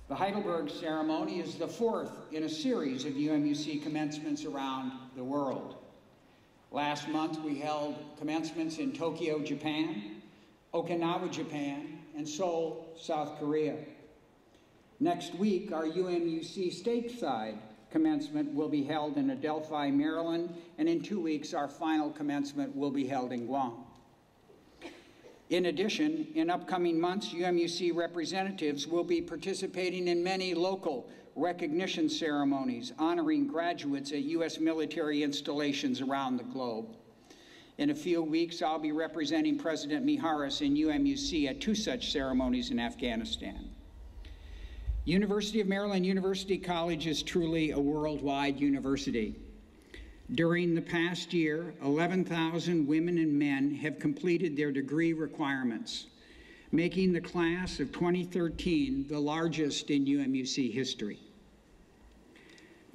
The Heidelberg ceremony is the fourth in a series of UMUC commencements around the world. Last month we held commencements in Tokyo, Japan, Okinawa, Japan, and Seoul, South Korea. Next week, our UMUC stateside commencement will be held in Adelphi, Maryland, and in 2 weeks, our final commencement will be held in Guam. In addition, in upcoming months, UMUC representatives will be participating in many local recognition ceremonies honoring graduates at U.S. military installations around the globe. In a few weeks, I'll be representing President Miharis in UMUC at 2 such ceremonies in Afghanistan. University of Maryland University College is truly a worldwide university. During the past year, 11,000 women and men have completed their degree requirements, making the class of 2013 the largest in UMUC history.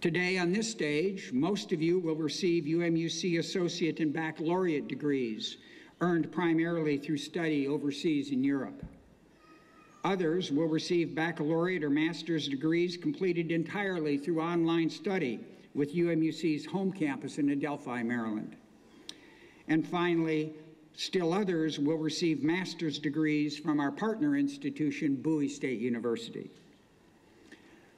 Today on this stage, most of you will receive UMUC associate and baccalaureate degrees, earned primarily through study overseas in Europe. Others will receive baccalaureate or master's degrees completed entirely through online study with UMUC's home campus in Adelphi, Maryland. And finally, still others will receive master's degrees from our partner institution, Bowie State University.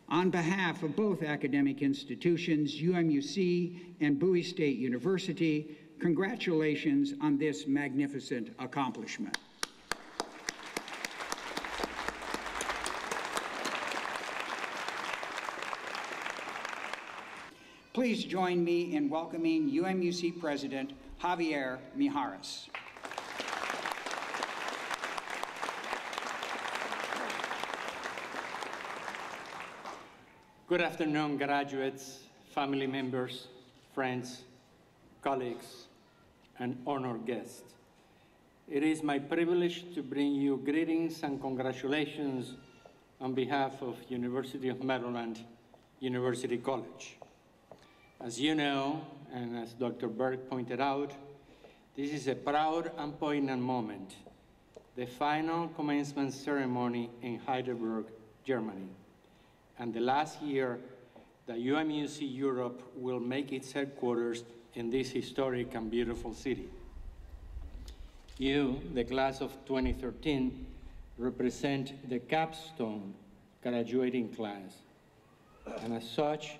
On behalf of both academic institutions, UMUC and Bowie State University, congratulations on this magnificent accomplishment. Please join me in welcoming UMUC President Javier Miharis. Good afternoon, graduates, family members, friends, colleagues, and honored guests. It is my privilege to bring you greetings and congratulations on behalf of University of Maryland University College. As you know, and as Dr. Berg pointed out, this is a proud and poignant moment, the final commencement ceremony in Heidelberg, Germany, and the last year that UMUC Europe will make its headquarters in this historic and beautiful city. You, the class of 2013, represent the capstone graduating class, and as such,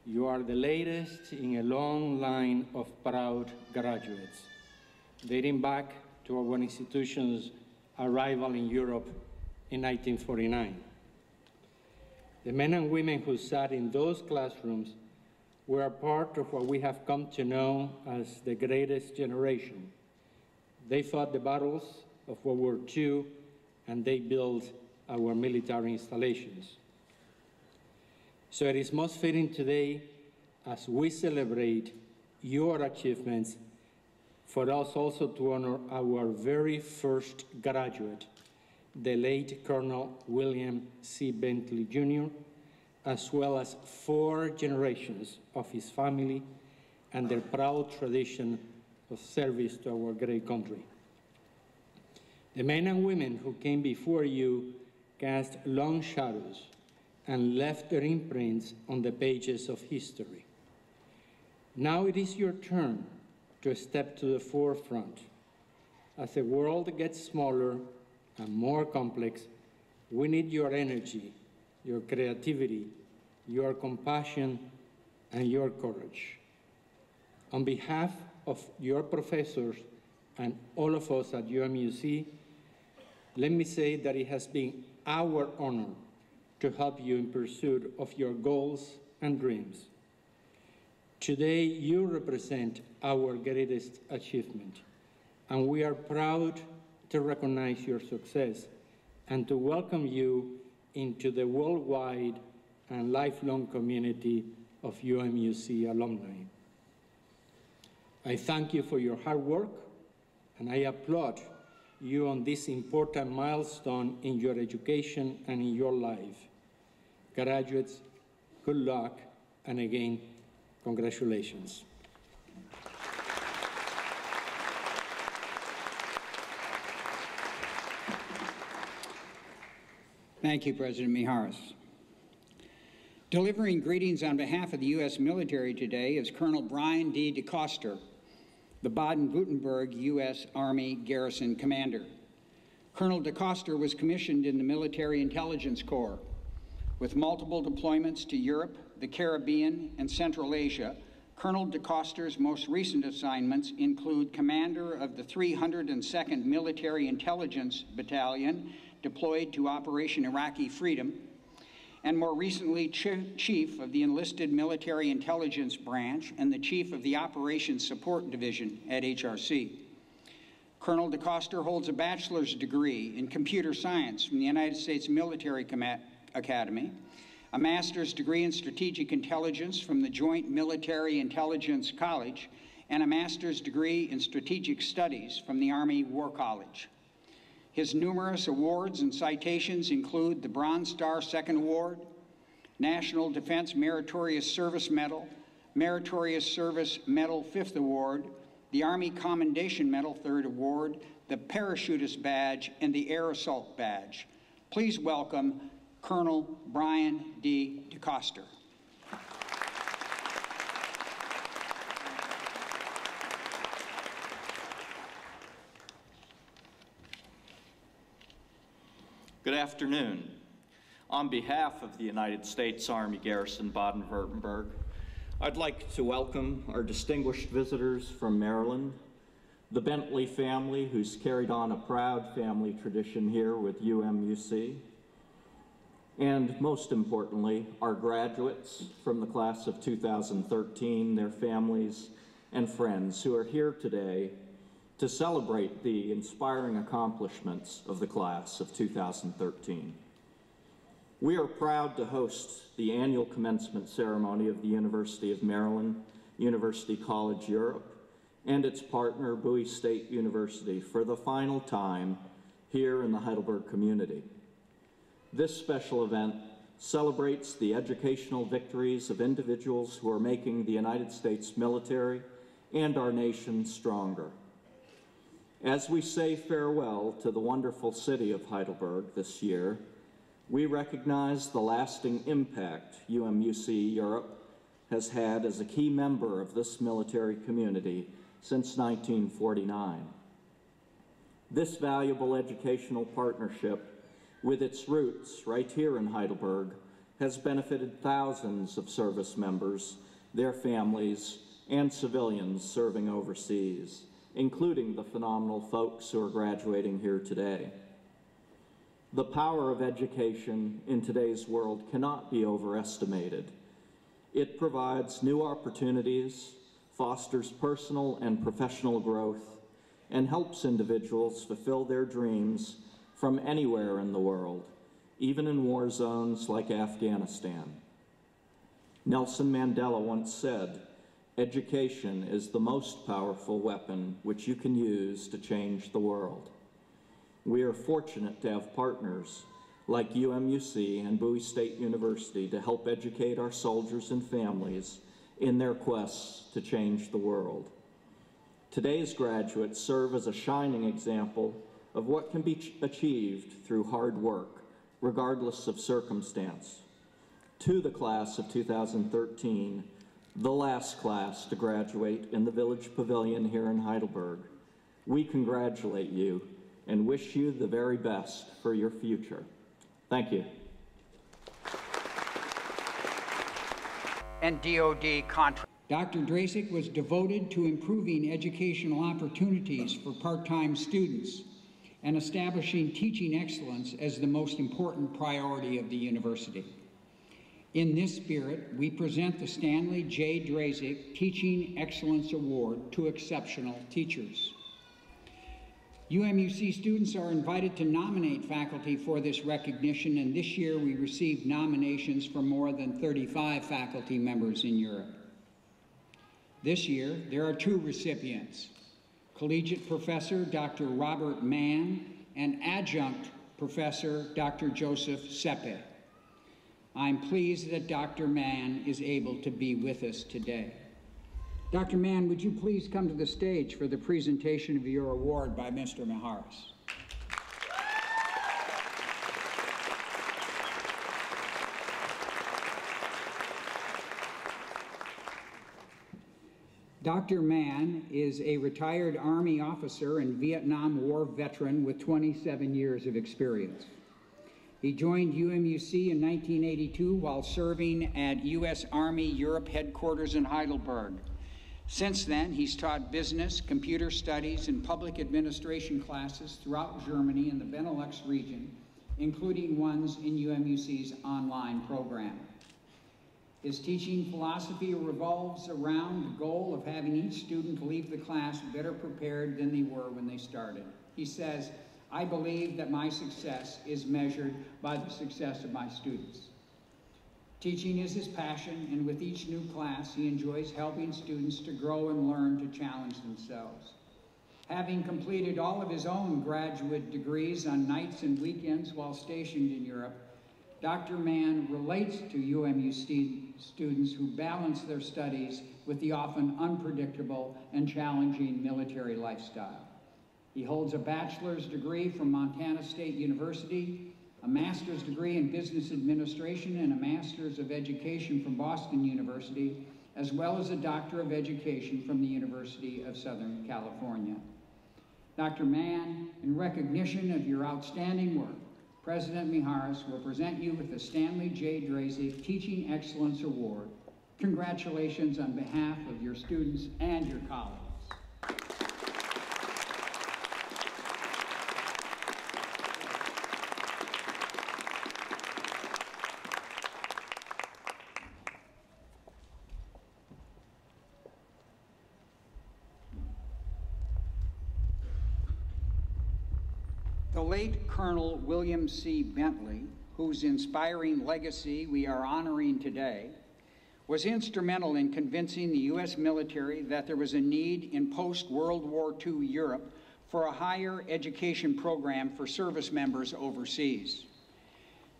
you are the latest in a long line of proud graduates, dating back to our institution's arrival in Europe in 1949. The men and women who sat in those classrooms were a part of what we have come to know as the greatest generation. They fought the battles of World War II, and they built our military installations. So it is most fitting today, as we celebrate your achievements, for us also to honor our very first graduate, the late Colonel William C. Bentley Jr., as well as 4 generations of his family and their proud tradition of service to our great country. The men and women who came before you cast long shadows and left their imprints on the pages of history. Now it is your turn to step to the forefront. As the world gets smaller and more complex, we need your energy, your creativity, your compassion, and your courage. On behalf of your professors and all of us at UMUC, let me say that it has been our honor to help you in pursuit of your goals and dreams. Today, you represent our greatest achievement, and we are proud to recognize your success and to welcome you into the worldwide and lifelong community of UMUC alumni. I thank you for your hard work, and I applaud you on this important milestone in your education and in your life. Graduates, good luck, and again, congratulations. Thank you, President Mijares. Delivering greetings on behalf of the U.S. military today is Colonel Brian D. DeCoster, the Baden-Württemberg U.S. Army Garrison Commander. Colonel DeCoster was commissioned in the Military Intelligence Corps. With multiple deployments to Europe, the Caribbean, and Central Asia, Colonel DeCoster's most recent assignments include commander of the 302nd Military Intelligence Battalion deployed to Operation Iraqi Freedom, and more recently, Chief of the Enlisted Military Intelligence Branch and the Chief of the Operations Support Division at HRC. Colonel DeCoster holds a bachelor's degree in computer science from the United States Military Academy, a master's degree in strategic intelligence from the Joint Military Intelligence College, and a master's degree in strategic studies from the Army War College. His numerous awards and citations include the Bronze Star Second Award, National Defense Meritorious Service Medal, Meritorious Service Medal Fifth Award, the Army Commendation Medal Third Award, the Parachutist Badge, and the Air Assault Badge. Please welcome Colonel Brian D. DeCoster. Good afternoon. On behalf of the United States Army Garrison Baden-Württemberg, I'd like to welcome our distinguished visitors from Maryland, the Bentley family, who's carried on a proud family tradition here with UMUC, and most importantly, our graduates from the class of 2013, their families and friends who are here today to celebrate the inspiring accomplishments of the class of 2013. We are proud to host the annual commencement ceremony of the University of Maryland, University College Europe, and its partner, Bowie State University, for the final time here in the Heidelberg community. This special event celebrates the educational victories of individuals who are making the United States military and our nation stronger. As we say farewell to the wonderful city of Heidelberg this year, we recognize the lasting impact UMUC Europe has had as a key member of this military community since 1949. This valuable educational partnership, with its roots right here in Heidelberg, has benefited thousands of service members, their families, and civilians serving overseas, including the phenomenal folks who are graduating here today. The power of education in today's world cannot be overestimated. It provides new opportunities, fosters personal and professional growth, and helps individuals fulfill their dreams from anywhere in the world, even in war zones like Afghanistan. Nelson Mandela once said, "Education is the most powerful weapon which you can use to change the world." We are fortunate to have partners like UMUC and Bowie State University to help educate our soldiers and families in their quests to change the world. Today's graduates serve as a shining example of what can be achieved through hard work, regardless of circumstance. To the class of 2013, the last class to graduate in the Village Pavilion here in Heidelberg, we congratulate you and wish you the very best for your future. Thank you. And DoD contract. Dr. Drasik was devoted to improving educational opportunities for part-time students and establishing teaching excellence as the most important priority of the university. In this spirit, we present the Stanley J. Drasik Teaching Excellence Award to exceptional teachers. UMUC students are invited to nominate faculty for this recognition, and this year we received nominations from more than 35 faculty members in Europe. This year, there are two recipients, Collegiate Professor Dr. Robert Mann and Adjunct Professor Dr. Joseph Seppe. I'm pleased that Dr. Mann is able to be with us today. Dr. Mann, would you please come to the stage for the presentation of your award by Mr. Mijares? Dr. Mann is a retired Army officer and Vietnam War veteran with 27 years of experience. He joined UMUC in 1982 while serving at U.S. Army Europe headquarters in Heidelberg. Since then, he's taught business, computer studies, and public administration classes throughout Germany and the Benelux region, including ones in UMUC's online program. His teaching philosophy revolves around the goal of having each student leave the class better prepared than they were when they started. He says, "I believe that my success is measured by the success of my students." Teaching is his passion, and with each new class, he enjoys helping students to grow and learn to challenge themselves. Having completed all of his own graduate degrees on nights and weekends while stationed in Europe, Dr. Mann relates to UMUC students who balance their studies with the often unpredictable and challenging military lifestyle. He holds a bachelor's degree from Montana State University, a master's degree in business administration, and a master's of education from Boston University, as well as a doctor of education from the University of Southern California. Dr. Mann, in recognition of your outstanding work, President Mijares will present you with the Stanley J. Drazik Teaching Excellence Award. Congratulations on behalf of your students and your colleagues. The late Colonel William C. Bentley, whose inspiring legacy we are honoring today, was instrumental in convincing the U.S. military that there was a need in post-World War II Europe for a higher education program for service members overseas.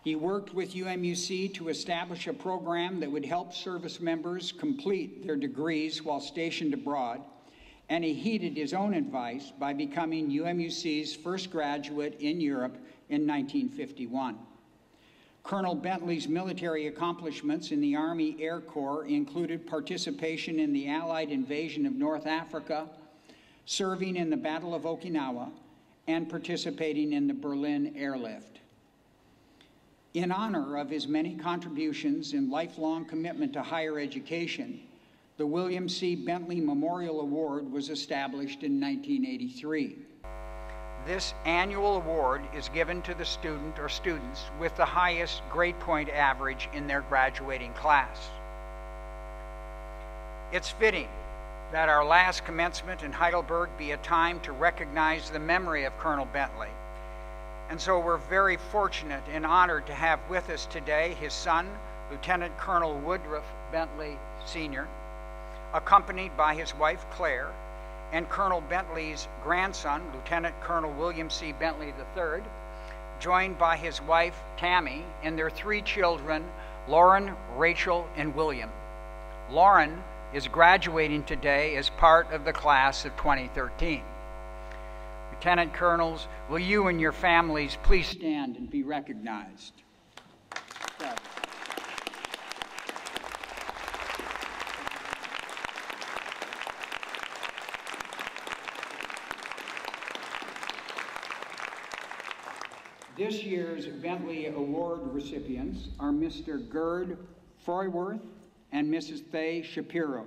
He worked with UMUC to establish a program that would help service members complete their degrees while stationed abroad, and he heeded his own advice by becoming UMUC's first graduate in Europe in 1951. Colonel Bentley's military accomplishments in the Army Air Corps included participation in the Allied invasion of North Africa, serving in the Battle of Okinawa, and participating in the Berlin airlift. In honor of his many contributions and lifelong commitment to higher education, the William C. Bentley Memorial Award was established in 1983. This annual award is given to the student or students with the highest grade point average in their graduating class. It's fitting that our last commencement in Heidelberg be a time to recognize the memory of Colonel Bentley. And so we're very fortunate and honored to have with us today his son, Lieutenant Colonel Woodruff Bentley, Sr., accompanied by his wife, Claire, and Colonel Bentley's grandson, Lieutenant Colonel William C. Bentley III, joined by his wife, Tammy, and their three children, Lauren, Rachel, and William. Lauren is graduating today as part of the class of 2013. Lieutenant Colonels, will you and your families please stand and be recognized? This year's Bentley Award recipients are Mr. Gerd Freuworth and Mrs. Thay Shapiro.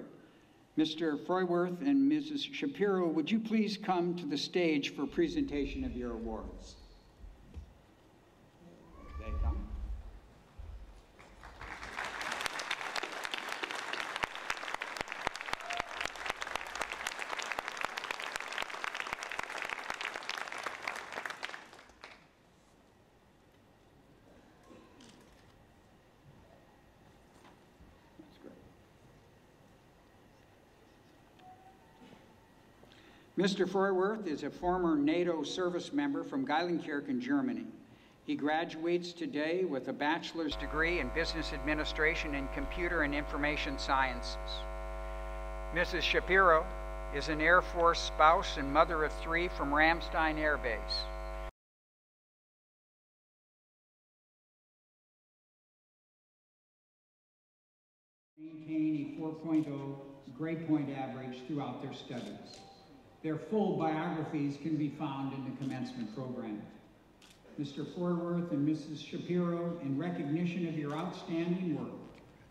Mr. Freuworth and Mrs. Shapiro, would you please come to the stage for presentation of your awards? They come. Mr. Freuworth is a former NATO service member from Geilenkirchen, Germany. He graduates today with a bachelor's degree in business administration and computer and information sciences. Mrs. Shapiro is an Air Force spouse and mother of three from Ramstein Air Base. Maintain a 4.0 grade point average throughout their studies. Their full biographies can be found in the commencement program. Mr. Forworth and Mrs. Shapiro, in recognition of your outstanding work,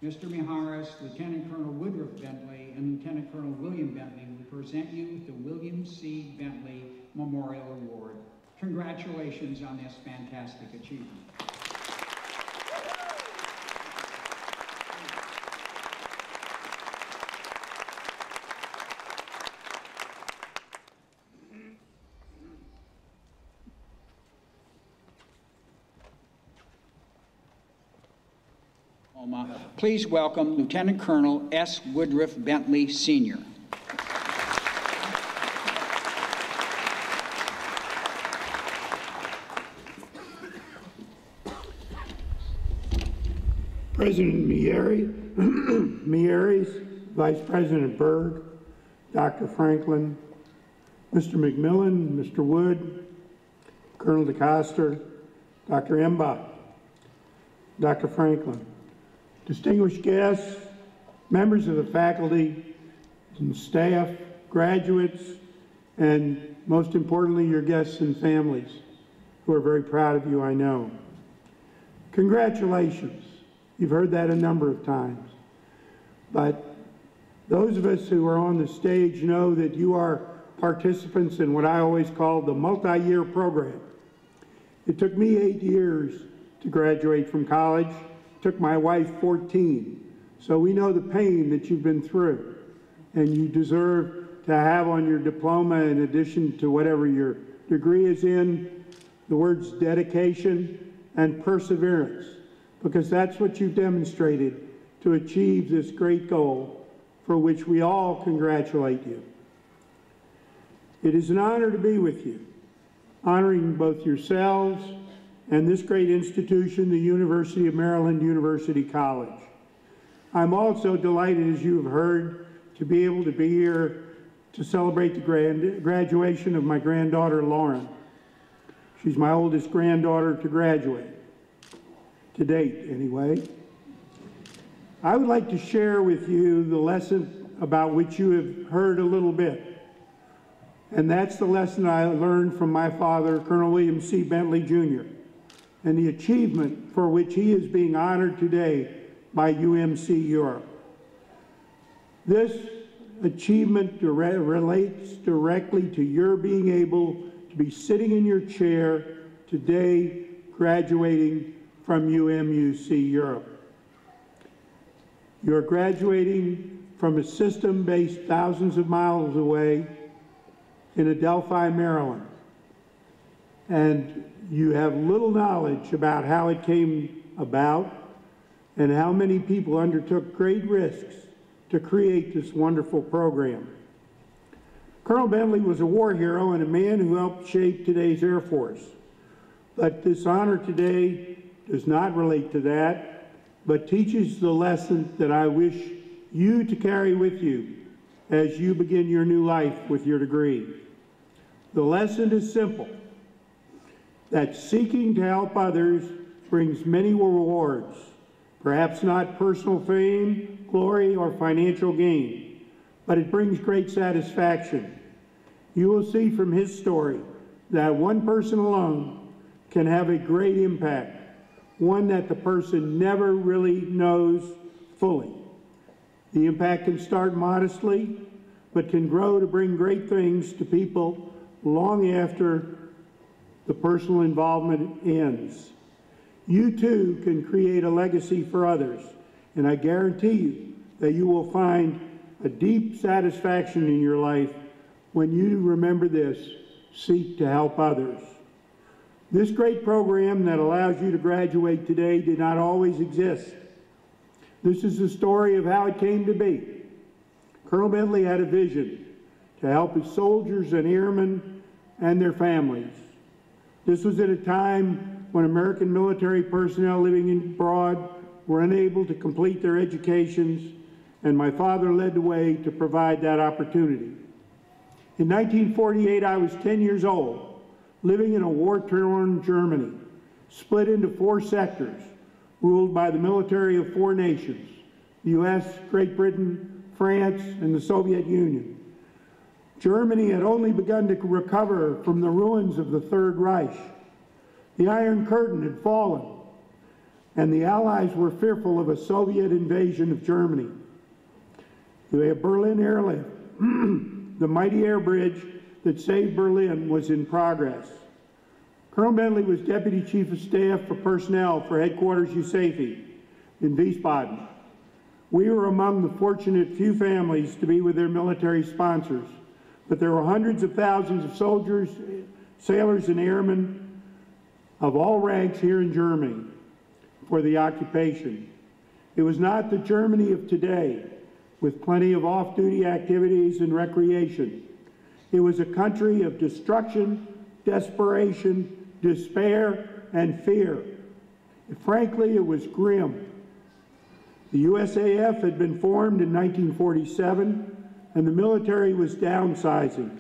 Mr. Mijares, Lieutenant Colonel Woodruff Bentley, and Lieutenant Colonel William Bentley will present you with the William C. Bentley Memorial Award. Congratulations on this fantastic achievement. Please welcome Lieutenant Colonel S. Woodruff Bentley, Sr. President Mieres, Vice President Berg, Dr. Franklin, Mr. McMillan, Mr. Wood, Colonel DeCoster, Dr. Embach, Dr. Franklin, distinguished guests, members of the faculty and staff, graduates, and most importantly, your guests and families, who are very proud of you, I know. Congratulations. You've heard that a number of times. But those of us who are on the stage know that you are participants in what I always call the multi-year program. It took me 8 years to graduate from college. It took my wife 14. So we know the pain that you've been through, and you deserve to have on your diploma, in addition to whatever your degree is in, the words dedication and perseverance, because that's what you've demonstrated to achieve this great goal, for which we all congratulate you. It is an honor to be with you, honoring both yourselves and this great institution, the University of Maryland University College. I'm also delighted, as you have heard, to be able to be here to celebrate the graduation of my granddaughter, Lauren. She's my oldest granddaughter to graduate, to date anyway. I would like to share with you the lesson about which you have heard a little bit. And that's the lesson I learned from my father, Colonel William C. Bentley, Jr., and the achievement for which he is being honored today by UMC Europe. This achievement relates directly to your being able to be sitting in your chair today, graduating from UMUC Europe. You're graduating from a system based thousands of miles away in Adelphi, Maryland. And you have little knowledge about how it came about and how many people undertook great risks to create this wonderful program. Colonel Bentley was a war hero and a man who helped shape today's Air Force. But this honor today does not relate to that, but teaches the lesson that I wish you to carry with you as you begin your new life with your degree. The lesson is simple, that seeking to help others brings many rewards, perhaps not personal fame, glory, or financial gain, but it brings great satisfaction. You will see from his story that one person alone can have a great impact, one that the person never really knows fully. The impact can start modestly, but can grow to bring great things to people long after the personal involvement ends. You too can create a legacy for others, and I guarantee you that you will find a deep satisfaction in your life when you remember this: seek to help others. This great program that allows you to graduate today did not always exist. This is the story of how it came to be. Colonel Bentley had a vision to help his soldiers and airmen and their families. This was at a time when American military personnel living abroad were unable to complete their educations, and my father led the way to provide that opportunity. In 1948, I was 10 years old, living in a war-torn Germany, split into 4 sectors, ruled by the military of 4 nations: the U.S., Great Britain, France, and the Soviet Union. Germany had only begun to recover from the ruins of the Third Reich. The Iron Curtain had fallen, and the Allies were fearful of a Soviet invasion of Germany. The Berlin airlift, the mighty air bridge that saved Berlin, was in progress. Colonel Bentley was Deputy Chief of Staff for Personnel for Headquarters USAFE in Wiesbaden. We were among the fortunate few families to be with their military sponsors, but there were hundreds of thousands of soldiers, sailors, and airmen of all ranks here in Germany for the occupation. It was not the Germany of today, with plenty of off-duty activities and recreation. It was a country of destruction, desperation, despair, and fear. Frankly, it was grim. The USAF had been formed in 1947, and the military was downsizing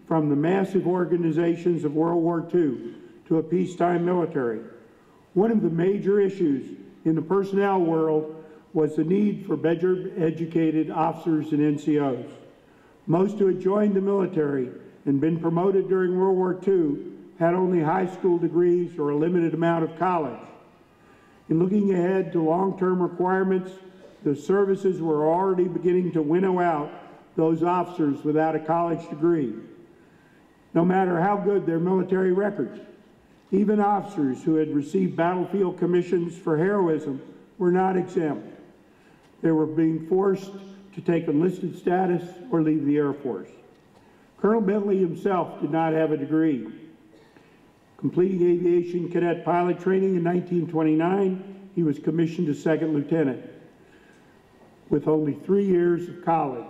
from the massive organizations of World War II to a peacetime military. One of the major issues in the personnel world was the need for better educated officers and NCOs. Most who had joined the military and been promoted during World War II had only high school degrees or a limited amount of college. In looking ahead to long-term requirements, the services were already beginning to winnow out those officers without a college degree, no matter how good their military records. Even officers who had received battlefield commissions for heroism were not exempt. They were being forced to take enlisted status or leave the Air Force. Colonel Bentley himself did not have a degree. Completing aviation cadet pilot training in 1929, he was commissioned as second lieutenant with only 3 years of college.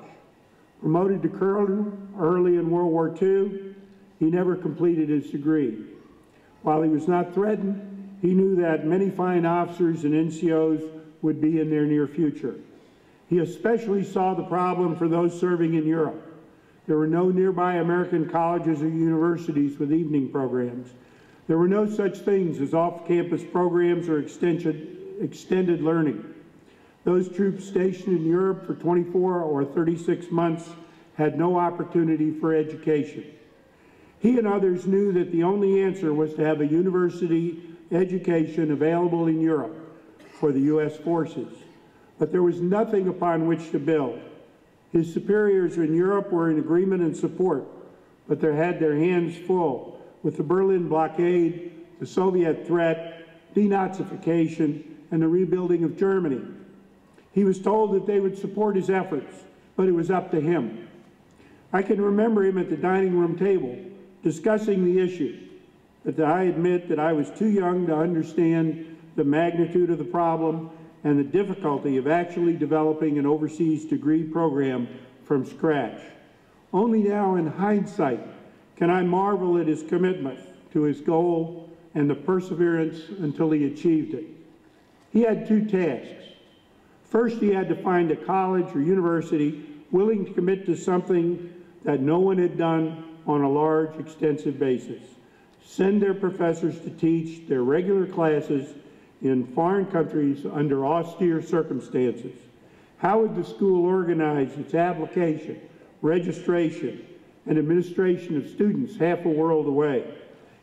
Promoted to colonel early in World War II, he never completed his degree. While he was not threatened, he knew that many fine officers and NCOs would be in their near future. He especially saw the problem for those serving in Europe. There were no nearby American colleges or universities with evening programs. There were no such things as off-campus programs or extended learning. Those troops stationed in Europe for 24 or 36 months had no opportunity for education. He and others knew that the only answer was to have a university education available in Europe for the U.S. forces. But there was nothing upon which to build. His superiors in Europe were in agreement and support, but they had their hands full with the Berlin blockade, the Soviet threat, denazification, and the rebuilding of Germany. He was told that they would support his efforts, but it was up to him. I can remember him at the dining room table discussing the issue, but I admit that I was too young to understand the magnitude of the problem and the difficulty of actually developing an overseas degree program from scratch. Only now in hindsight can I marvel at his commitment to his goal and the perseverance until he achieved it. He had two tasks. First, he had to find a college or university willing to commit to something that no one had done on a large, extensive basis. Send their professors to teach their regular classes in foreign countries under austere circumstances. How would the school organize its application, registration, and administration of students half a world away?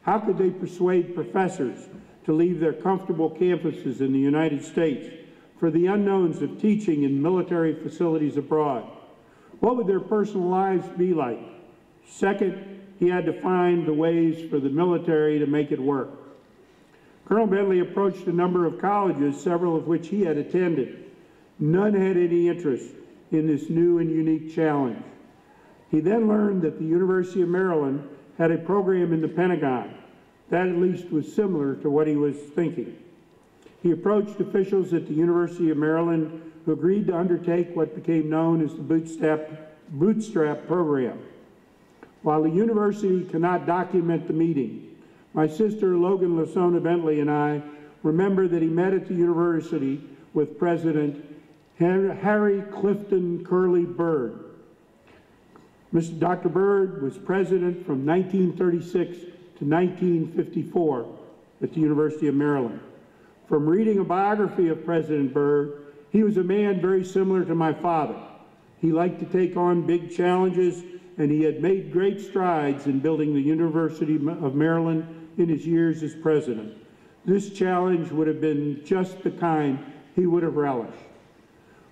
How could they persuade professors to leave their comfortable campuses in the United States for the unknowns of teaching in military facilities abroad? What would their personal lives be like? Second, he had to find the ways for the military to make it work. Colonel Bentley approached a number of colleges, several of which he had attended. None had any interest in this new and unique challenge. He then learned that the University of Maryland had a program in the Pentagon that at least was similar to what he was thinking. He approached officials at the University of Maryland who agreed to undertake what became known as the bootstrap program. While the university cannot document the meeting, my sister Logan Lasona Bentley and I remember that he met at the university with President Harry Clifton Curley Byrd. Dr. Byrd was president from 1936 to 1954 at the University of Maryland. From reading a biography of President Byrd, He was a man very similar to my father. He liked to take on big challenges, and he had made great strides in building the University of Maryland in his years as president. This challenge would have been just the kind he would have relished.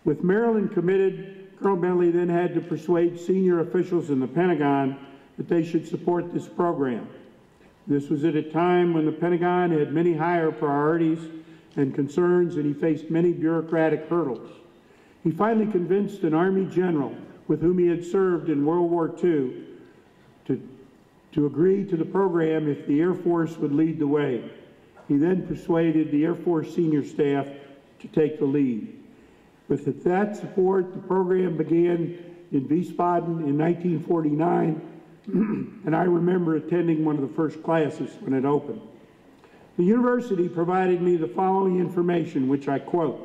With Maryland committed, Colonel Bentley then had to persuade senior officials in the Pentagon that they should support this program. This was at a time when the Pentagon had many higher priorities and concerns, and he faced many bureaucratic hurdles. He finally convinced an Army general with whom he had served in World War II to agree to the program if the Air Force would lead the way. He then persuaded the Air Force senior staff to take the lead. With that support, the program began in Wiesbaden in 1949, and I remember attending one of the first classes when it opened. The university provided me the following information, which I quote.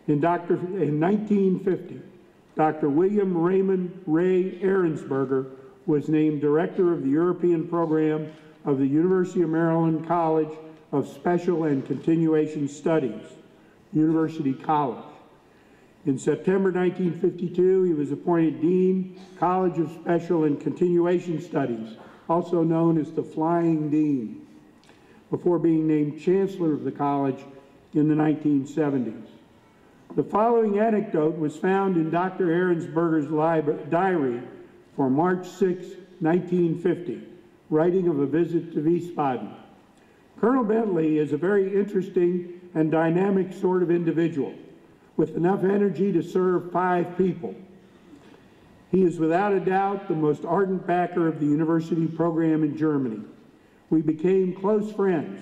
In 1950, Dr. William Raymond Ray Ahrensberger was named Director of the European Program of the University of Maryland College of Special and Continuation Studies, University College. In September 1952, he was appointed Dean, College of Special and Continuation Studies, also known as the Flying Dean, before being named Chancellor of the college in the 1970s. The following anecdote was found in Dr. Ahrensberger's diary for March 6, 1950, writing of a visit to Wiesbaden. Colonel Bentley is a very interesting and dynamic sort of individual with enough energy to serve 5 people. He is without a doubt the most ardent backer of the university program in Germany. We became close friends.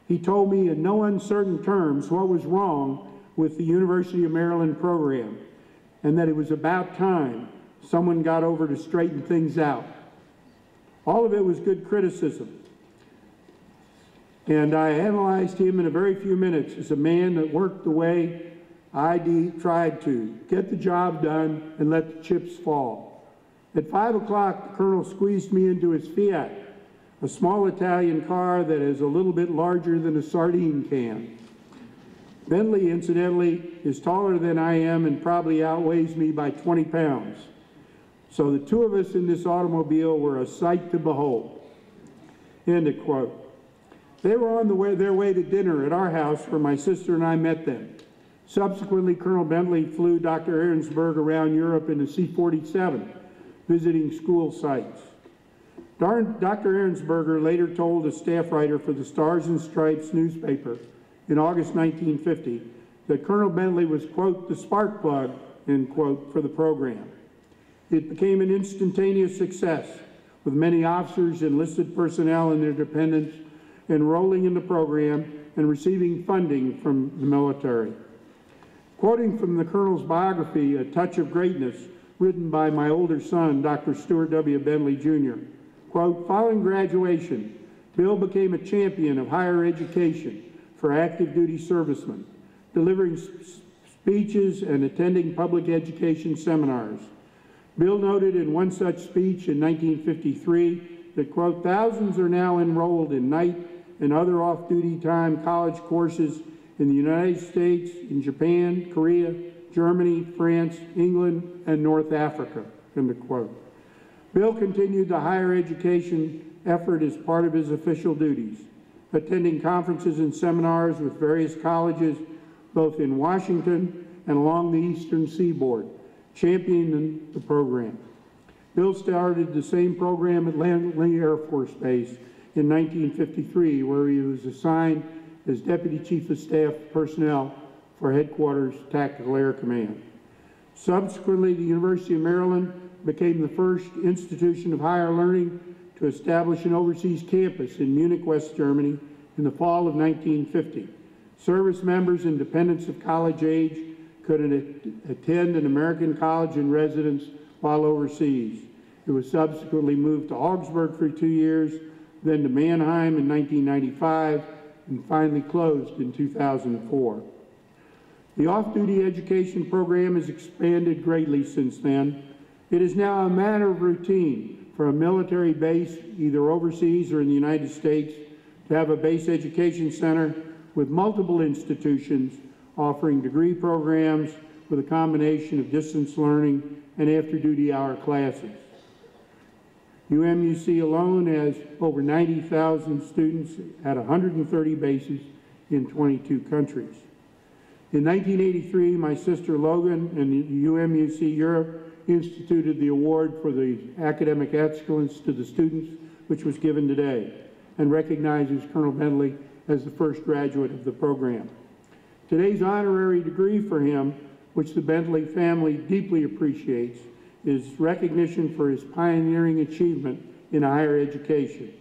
He told me in no uncertain terms what was wrong with the University of Maryland program, and that it was about time someone got over to straighten things out. All of it was good criticism, and I analyzed him in a very few minutes as a man that worked the way I tried to, get the job done and let the chips fall. At 5 o'clock, the Colonel squeezed me into his Fiat, a small Italian car that is a little bit larger than a sardine can. Bentley, incidentally, is taller than I am and probably outweighs me by 20 pounds. So the two of us in this automobile were a sight to behold. End of quote. They were on their way to dinner at our house where my sister and I met them. Subsequently, Colonel Bentley flew Dr. Ahrensberg around Europe in a C-47, visiting school sites. Dr. Ahrensberger later told a staff writer for the Stars and Stripes newspaper in August 1950 that Colonel Bentley was, quote, the spark plug, end quote, for the program. It became an instantaneous success, with many officers, enlisted personnel, and their dependents enrolling in the program and receiving funding from the military. Quoting from the Colonel's biography, A Touch of Greatness, written by my older son, Dr. Stuart W. Bentley, Jr., quote, following graduation, Bill became a champion of higher education for active duty servicemen, delivering speeches and attending public education seminars. Bill noted in one such speech in 1953 that, quote, thousands are now enrolled in night and other off-duty time college courses in the United States, in Japan, Korea, Germany, France, England, and North Africa, end of quote. Bill continued the higher education effort as part of his official duties, attending conferences and seminars with various colleges, both in Washington and along the Eastern Seaboard, championing the program. Bill started the same program at Langley Air Force Base in 1953, where he was assigned as Deputy Chief of Staff Personnel for Headquarters Tactical Air Command. Subsequently, the University of Maryland became the first institution of higher learning to establish an overseas campus in Munich, West Germany in the fall of 1950. Service members and dependents of college age could attend an American college in residence while overseas. It was subsequently moved to Augsburg for 2 years, then to Mannheim in 1995, and finally closed in 2004. The off-duty education program has expanded greatly since then. It is now a matter of routine for a military base, either overseas or in the United States, to have a base education center with multiple institutions offering degree programs with a combination of distance learning and after-duty hour classes. UMUC alone has over 90,000 students at 130 bases in 22 countries. In 1983, my sister Logan and UMUC Europe instituted the award for the academic excellence to the students, which was given today, and recognizes Colonel Bentley as the first graduate of the program. Today's honorary degree for him, which the Bentley family deeply appreciates, is recognition for his pioneering achievement in higher education.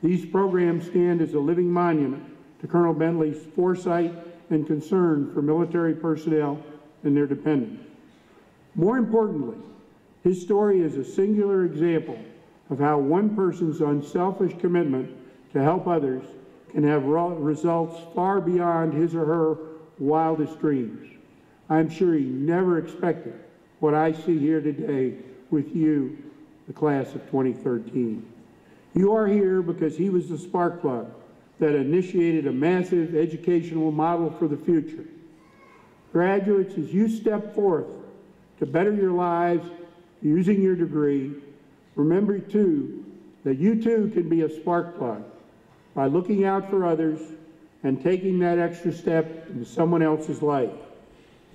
These programs stand as a living monument to Colonel Bentley's foresight and concern for military personnel and their dependents. More importantly, his story is a singular example of how one person's unselfish commitment to help others can have results far beyond his or her wildest dreams. I'm sure he never expected what I see here today with you, the class of 2013. You are here because he was the spark plug that initiated a massive educational model for the future. Graduates, as you step forth to better your lives using your degree, remember too that you too can be a spark plug by looking out for others and taking that extra step in someone else's life.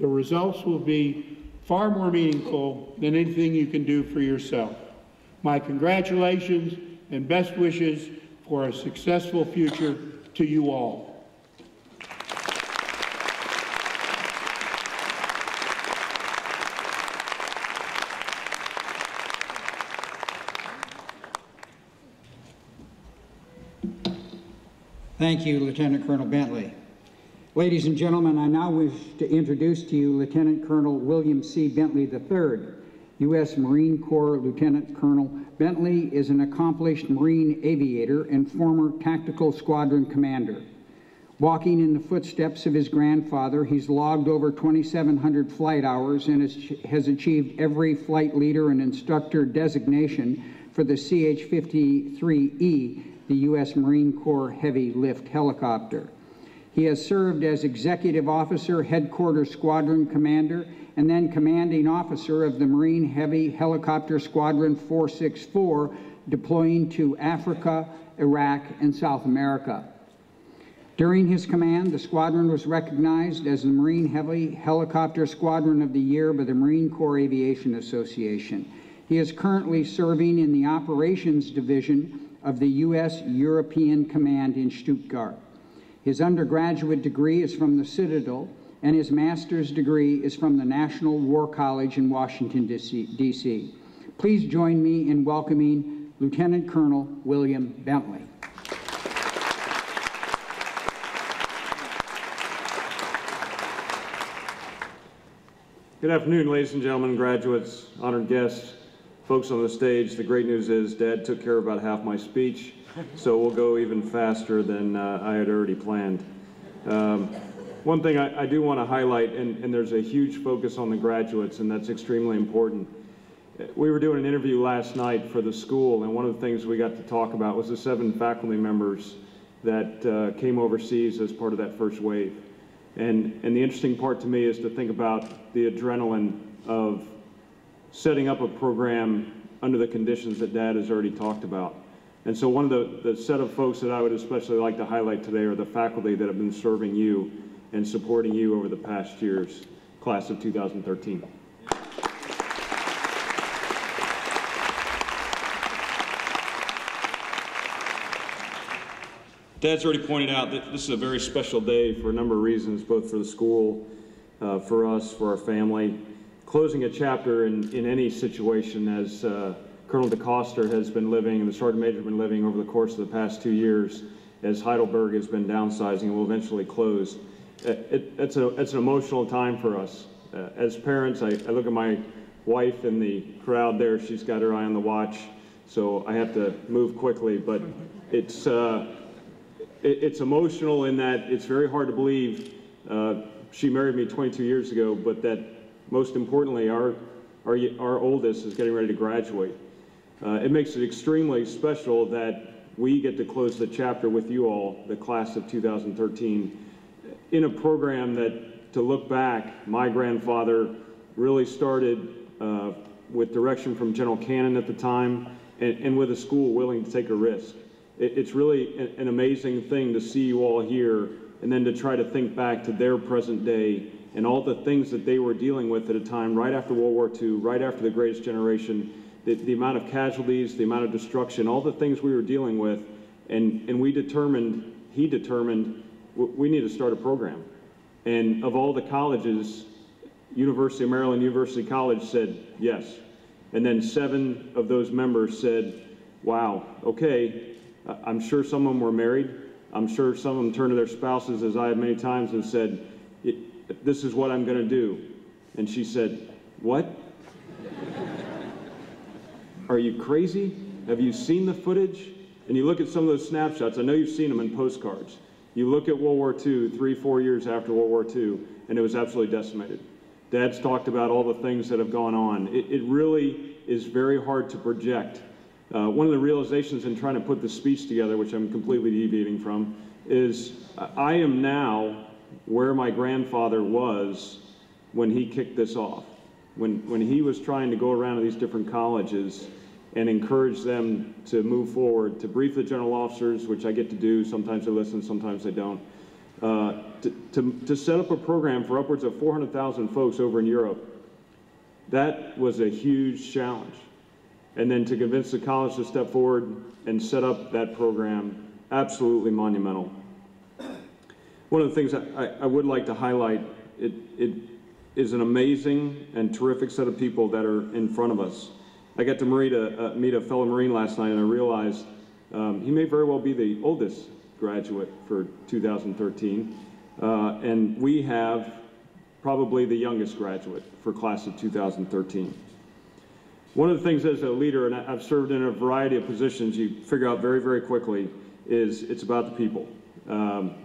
The results will be far more meaningful than anything you can do for yourself. My congratulations and best wishes for a successful future to you all. Thank you, Lieutenant Colonel Bentley. Ladies and gentlemen, I now wish to introduce to you Lieutenant Colonel William C. Bentley III, U.S. Marine Corps Lieutenant Colonel. Bentley is an accomplished Marine aviator and former tactical squadron commander. Walking in the footsteps of his grandfather, he's logged over 2,700 flight hours and has achieved every flight leader and instructor designation for the CH-53E, the U.S. Marine Corps Heavy Lift Helicopter. He has served as Executive Officer, Headquarters Squadron Commander, and then Commanding Officer of the Marine Heavy Helicopter Squadron 464, deploying to Africa, Iraq, and South America. During his command, the squadron was recognized as the Marine Heavy Helicopter Squadron of the Year by the Marine Corps Aviation Association. He is currently serving in the Operations Division of the U.S. European Command in Stuttgart. His undergraduate degree is from the Citadel, and his master's degree is from the National War College in Washington, D.C. Please join me in welcoming Lieutenant Colonel William Bentley. Good afternoon, ladies and gentlemen, graduates, honored guests, folks on the stage. The great news is Dad took care of about half my speech, so we'll go even faster than I had already planned. One thing I do want to highlight, and there's a huge focus on the graduates, and that's extremely important. We were doing an interview last night for the school, and one of the things we got to talk about was the 7 faculty members that came overseas as part of that first wave. And the interesting part to me is to think about the adrenaline of setting up a program under the conditions that Dad has already talked about. And so one of the set of folks that I would especially like to highlight today are the faculty that have been serving you and supporting you over the past years, class of 2013. Dad's already pointed out that this is a very special day for a number of reasons, both for the school, for us, for our family. Closing a chapter in any situation, as Colonel DeCoster has been living and the Sergeant Major has been living over the course of the past 2 years, as Heidelberg has been downsizing and will eventually close. It's an emotional time for us. As parents, I look at my wife in the crowd there. She's got her eye on the watch, so I have to move quickly, but it's emotional in that it's very hard to believe she married me 22 years ago, but that most importantly, our oldest is getting ready to graduate. It makes it extremely special that we get to close the chapter with you all, the class of 2013, in a program that to look back, my grandfather really started with direction from General Cannon at the time, and with a school willing to take a risk. It's really an amazing thing to see you all here, and then to try to think back to their present day and all the things that they were dealing with at a time right after World War II, right after the Greatest Generation, the amount of casualties, the amount of destruction, all the things we were dealing with, and he determined, we need to start a program. And of all the colleges, University of Maryland, University College said yes. And then 7 of those members said, wow, okay, I'm sure some of them were married. I'm sure some of them turned to their spouses, as I have many times, and said, this is what I'm going to do. And she said, what? Are you crazy? Have you seen the footage? And you look at some of those snapshots. I know you've seen them in postcards. You look at World War II, 3-4 years after World War II, and it was absolutely decimated. Dad's talked about all the things that have gone on. It really is very hard to project. One of the realizations in trying to put this speech together, which I'm completely deviating from, is I am now where my grandfather was when he kicked this off. When he was trying to go around to these different colleges and encourage them to move forward, to brief the general officers, which I get to do. Sometimes they listen, sometimes they don't. To set up a program for upwards of 400,000 folks over in Europe, that was a huge challenge. And then to convince the college to step forward and set up that program, absolutely monumental. One of the things I would like to highlight, it is an amazing and terrific set of people that are in front of us. I got to meet a fellow Marine last night, and I realized he may very well be the oldest graduate for 2013, and we have probably the youngest graduate for class of 2013. One of the things as a leader, and I've served in a variety of positions, you figure out very, very quickly, is it's about the people.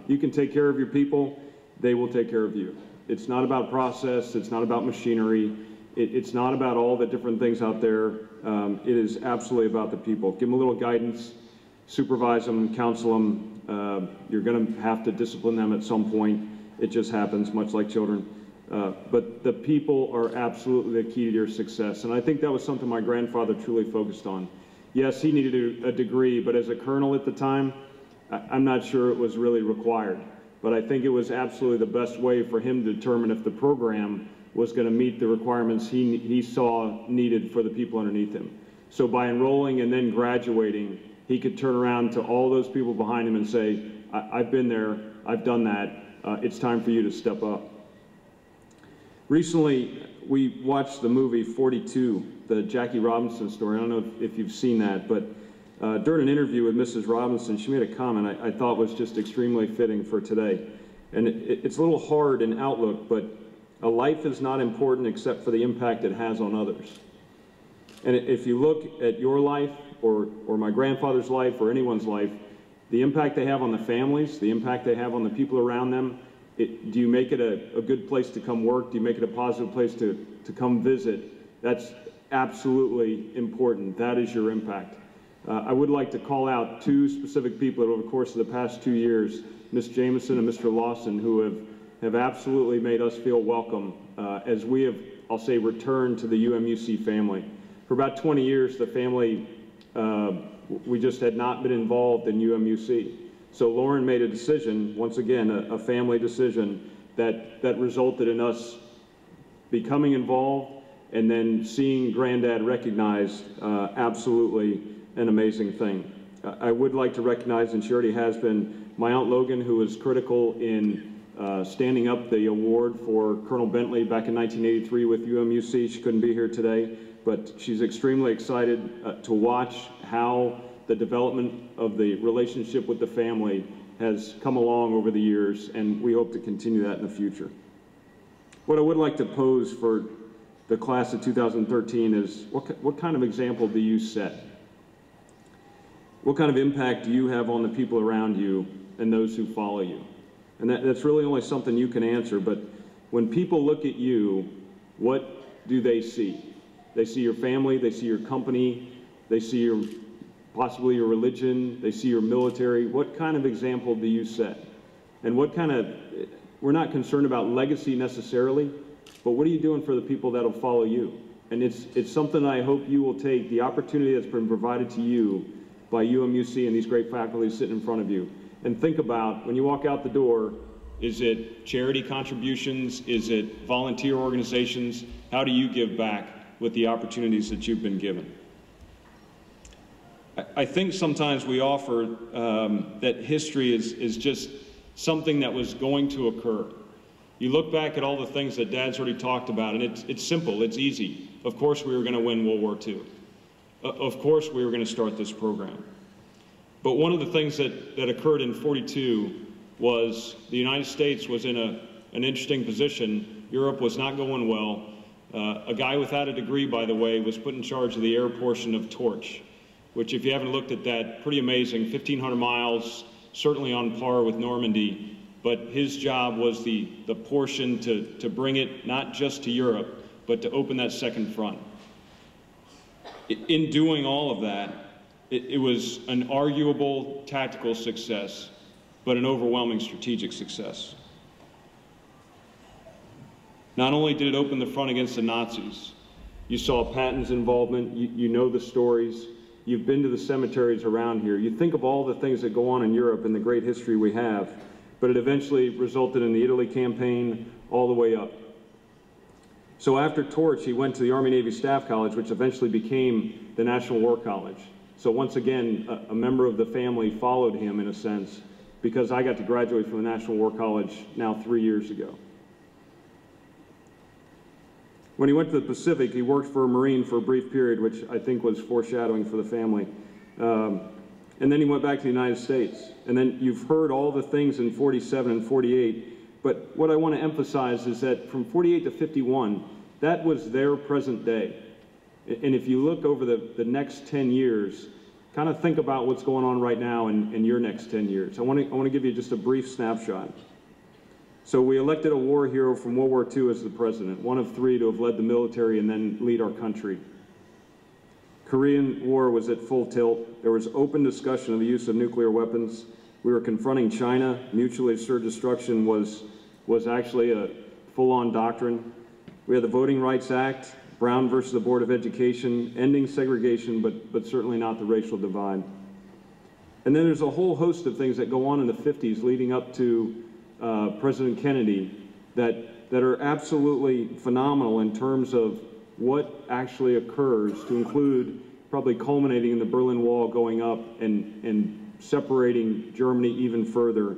You can take care of your people, they will take care of you. It's not about process, it's not about machinery, it's not about all the different things out there. It is absolutely about the people. Give them a little guidance, supervise them, counsel them. You're going to have to discipline them at some point. It just happens, much like children. But the people are absolutely the key to your success. And I think that was something my grandfather truly focused on. Yes, he needed a degree, but as a colonel at the time, I'm not sure it was really required. But I think it was absolutely the best way for him to determine if the program was going to meet the requirements he saw needed for the people underneath him. So by enrolling and then graduating, he could turn around to all those people behind him and say, I've been there, I've done that, it's time for you to step up. Recently, we watched the movie 42, the Jackie Robinson story. I don't know if you've seen that, but during an interview with Mrs. Robinson, she made a comment I thought was just extremely fitting for today. And it's a little hard in outlook, but a life is not important except for the impact it has on others. And if you look at your life or my grandfather's life or anyone's life, the impact they have on the families, the impact they have on the people around them, do you make it a good place to come work? Do you make it a positive place to come visit? That's absolutely important. That is your impact. I would like to call out 2 specific people over the course of the past 2 years, Ms. Jameson and Mr. Lawson, who have absolutely made us feel welcome as we have, I'll say, returned to the UMUC family. For about 20 years, the family, we just had not been involved in UMUC. So Lauren made a decision, once again, a family decision, that resulted in us becoming involved and then seeing Granddad recognized, absolutely an amazing thing. I would like to recognize, and she already has been, my Aunt Logan, who was critical in standing up the award for Colonel Bentley back in 1983 with UMUC. She couldn't be here today, but she's extremely excited to watch how the development of the relationship with the family has come along over the years, and we hope to continue that in the future. What I would like to pose for the class of 2013 is, what kind of example do you set? What kind of impact do you have on the people around you and those who follow you? And that's really only something you can answer, but when people look at you, what do they see? They see your family, they see your company, they see possibly your religion, they see your military. What kind of example do you set? And what kind of we're not concerned about legacy necessarily, but what are you doing for the people that'll follow you? And it's something I hope you will take the opportunity that's been provided to you by UMUC and these great faculty sitting in front of you. And think about, when you walk out the door, is it charity contributions? Is it volunteer organizations? How do you give back with the opportunities that you've been given? I think sometimes we offer that history is just something that was going to occur. You look back at all the things that Dad's already talked about, and it's simple, it's easy. Of course we were going to win World War II. Of course we were going to start this program. But one of the things that occurred in '42 was the United States was in an interesting position. Europe was not going well. A guy without a degree, by the way, was put in charge of the air portion of Torch, which, if you haven't looked at that, pretty amazing, 1,500 miles, certainly on par with Normandy. But his job was the portion to bring it not just to Europe, but to open that second front. In doing all of that, it was an arguable tactical success, but an overwhelming strategic success. Not only did it open the front against the Nazis, you saw Patton's involvement, you know the stories, you've been to the cemeteries around here, you think of all the things that go on in Europe and the great history we have, but it eventually resulted in the Italy campaign all the way up. So after Torch, he went to the Army Navy Staff College, which eventually became the National War College. So once again, a member of the family followed him in a sense, because I got to graduate from the National War College now 3 years ago. When he went to the Pacific, he worked for a Marine for a brief period, which I think was foreshadowing for the family. And then he went back to the United States. And then you've heard all the things in 47 and 48, but what I want to emphasize is that from 48 to 51, that was their present day. And if you look over the next 10 years, kind of think about what's going on right now in your next 10 years. I want to give you just a brief snapshot. So we elected a war hero from World War II as the president, one of 3 to have led the military and then lead our country. Korean War was at full tilt. There was open discussion of the use of nuclear weapons. We were confronting China. Mutually assured destruction was actually a full-on doctrine. We had the Voting Rights Act, Brown versus the Board of Education, ending segregation, but certainly not the racial divide. And then there's a whole host of things that go on in the 50s leading up to President Kennedy that are absolutely phenomenal in terms of what actually occurs, to include probably culminating in the Berlin Wall going up and separating Germany even further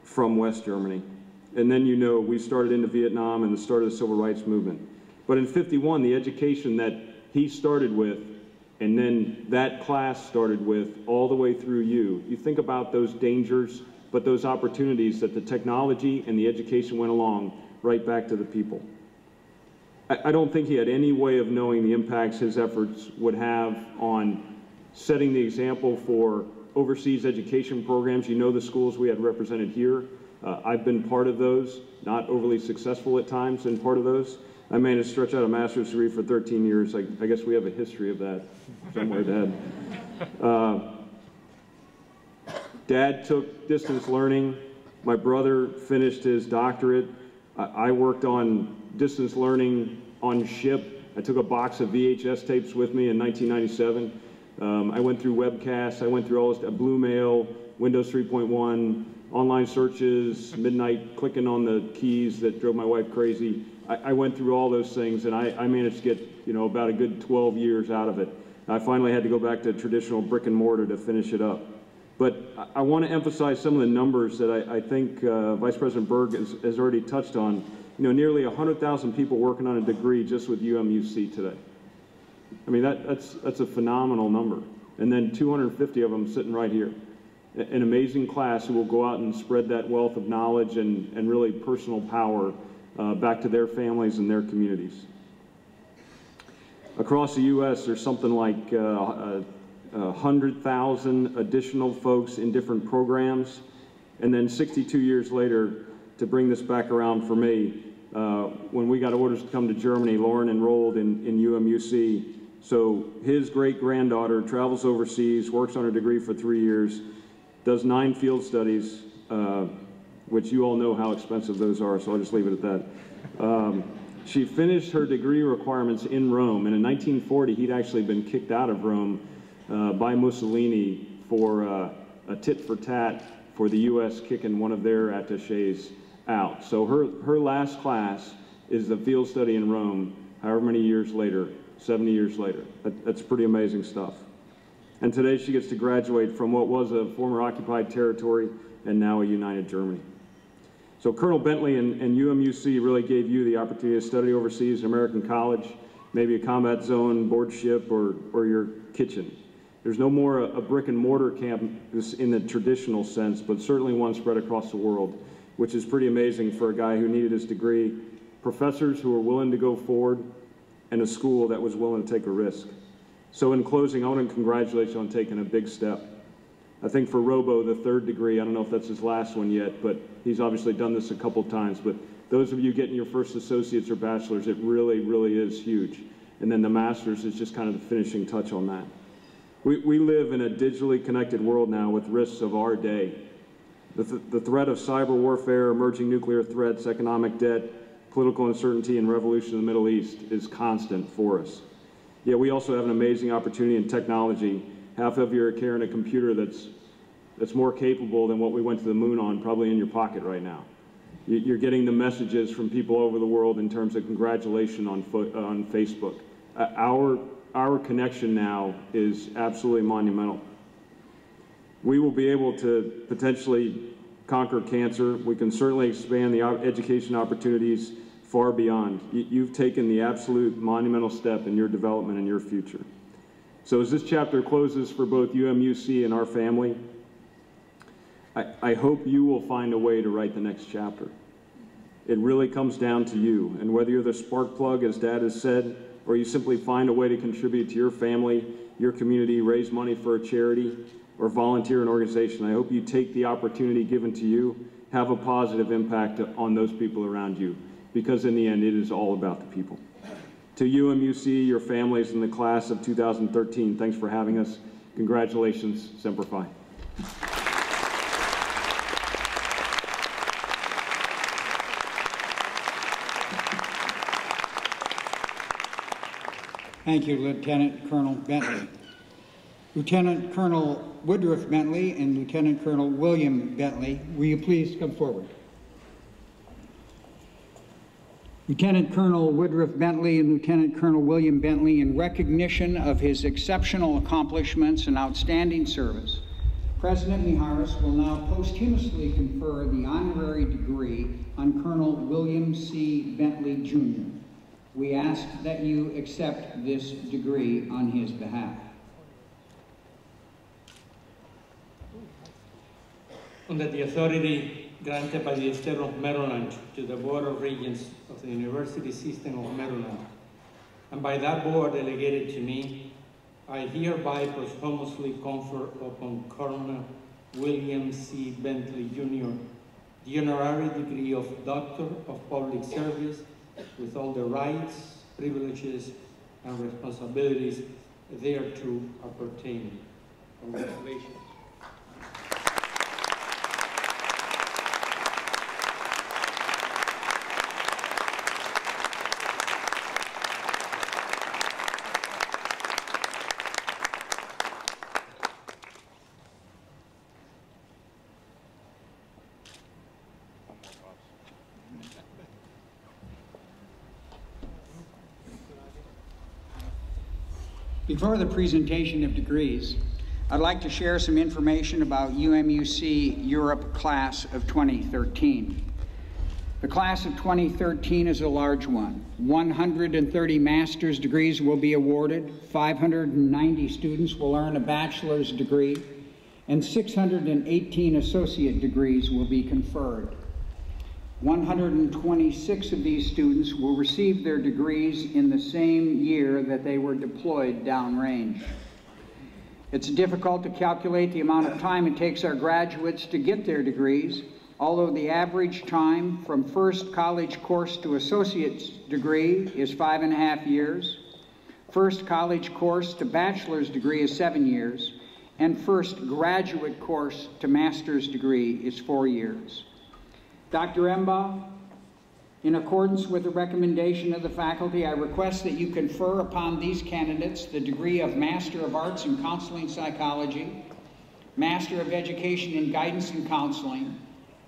from West Germany. And then, you know, we started into Vietnam and the start of the Civil Rights Movement. But in '51, the education that he started with, and then that class started with, all the way through you think about those dangers, but those opportunities that the technology and the education went along right back to the people. I don't think he had any way of knowing the impacts his efforts would have on setting the example for overseas education programs. You know the schools we had represented here. I've been part of those, not overly successful at times in part of those. I managed to stretch out a master's degree for 13 years. I guess we have a history of that somewhere, Dad. Dad took distance learning. My brother finished his doctorate. I worked on distance learning on ship. I took a box of VHS tapes with me in 1997. I went through webcasts. I went through all this, Blue Mail, Windows 3.1, online searches, midnight clicking on the keys that drove my wife crazy. I went through all those things, and I managed to get, you know, about a good 12 years out of it. I finally had to go back to traditional brick and mortar to finish it up. But I want to emphasize some of the numbers that I think Vice President Berg has already touched on. You know, nearly 100,000 people working on a degree just with UMUC today. I mean, that's a phenomenal number. And then 250 of them sitting right here. An amazing class who will go out and spread that wealth of knowledge and really personal power back to their families and their communities. Across the U.S., there's something like 100,000 additional folks in different programs. And then 62 years later, to bring this back around for me, when we got orders to come to Germany, Lauren enrolled in UMUC. So his great-granddaughter travels overseas, works on her degree for 3 years, does 9 field studies, which you all know how expensive those are, so I'll just leave it at that. She finished her degree requirements in Rome, and in 1940 he'd actually been kicked out of Rome by Mussolini for a tit for tat for the U.S. kicking one of their attachés out. So her last class is the field study in Rome, however many years later, 70 years later. That's pretty amazing stuff. And today she gets to graduate from what was a former occupied territory and now a united Germany. So Colonel Bentley and UMUC really gave you the opportunity to study overseas in American college, maybe a combat zone, board ship, or your kitchen. There's no more a brick and mortar campus in the traditional sense, but certainly one spread across the world, which is pretty amazing for a guy who needed his degree, professors who were willing to go forward, and a school that was willing to take a risk. So in closing, I want to congratulate you on taking a big step. I think for Robo, the third degree, I don't know if that's his last one yet, but he's obviously done this a couple of times, but those of you getting your first associates or bachelors, it really, really is huge. And then the master's is just kind of the finishing touch on that. We live in a digitally connected world now with risks of our day. The threat of cyber warfare, emerging nuclear threats, economic debt, political uncertainty, and revolution in the Middle East is constant for us. Yet we also have an amazing opportunity in technology. Half of you are carrying a computer that's more capable than what we went to the moon on, probably in your pocket right now. You're getting the messages from people over the world in terms of congratulations on Facebook. Our connection now is absolutely monumental. We will be able to potentially conquer cancer. We can certainly expand the education opportunities far beyond. You've taken the absolute monumental step in your development and your future. So as this chapter closes for both UMUC and our family, I hope you will find a way to write the next chapter. It really comes down to you, and whether you're the spark plug, as Dad has said, or you simply find a way to contribute to your family, your community, raise money for a charity, or volunteer an organization, I hope you take the opportunity given to you, have a positive impact on those people around you, because in the end, it is all about the people. To UMUC, your families, and the class of 2013, thanks for having us. Congratulations, Semper Fi. Thank you, Lieutenant Colonel Bentley. Lieutenant Colonel Woodruff Bentley and Lieutenant Colonel William Bentley, will you please come forward? Lieutenant Colonel Woodruff Bentley and Lieutenant Colonel William Bentley, in recognition of his exceptional accomplishments and outstanding service, President Mijares will now posthumously confer the honorary degree on Colonel William C. Bentley, Jr. We ask that you accept this degree on his behalf. Under the authority granted by the State of Maryland to the Board of Regents of the University System of Maryland, and by that board delegated to me, I hereby posthumously confer upon Colonel William C. Bentley, Jr., the honorary degree of Doctor of Public Service with all the rights, privileges, and responsibilities thereto appertaining. Congratulations. Before the presentation of degrees, I'd like to share some information about UMUC Europe Class of 2013. The class of 2013 is a large one. 130 master's degrees will be awarded, 590 students will earn a bachelor's degree, and 618 associate degrees will be conferred. 126 of these students will receive their degrees in the same year that they were deployed downrange. It's difficult to calculate the amount of time it takes our graduates to get their degrees, although the average time from first college course to associate's degree is 5.5 years, first college course to bachelor's degree is 7 years, and first graduate course to master's degree is 4 years. Dr. Emba, in accordance with the recommendation of the faculty, I request that you confer upon these candidates the degree of Master of Arts in Counseling Psychology, Master of Education in Guidance and Counseling,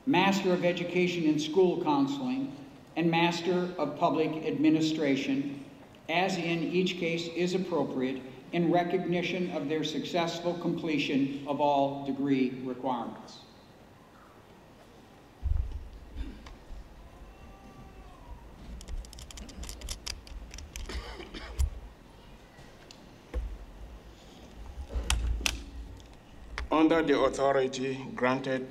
Master of Education in School Counseling, and Master of Public Administration, as in each case is appropriate, in recognition of their successful completion of all degree requirements. Under the authority granted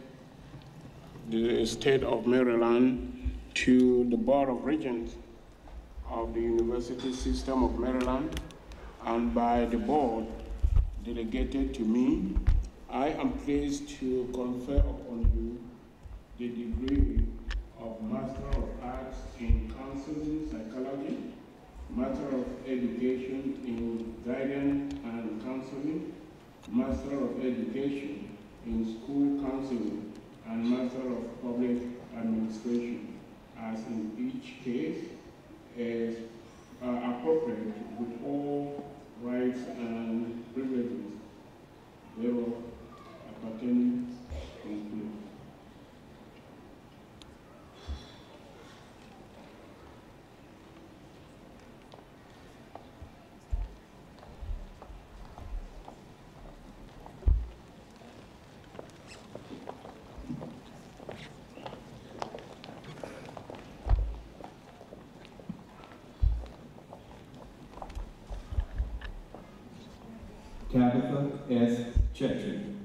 the state of Maryland to the Board of Regents of the University System of Maryland, and by the board delegated to me, I am pleased to confer upon you the degree of Master of Arts in Counseling Psychology, Master of Education in Guidance and Counseling, Master of Education in School Counseling, and Master of Public Administration, as in each case is appropriate with all rights and privileges thereof appertaining to me. Tabitha S. Chetri.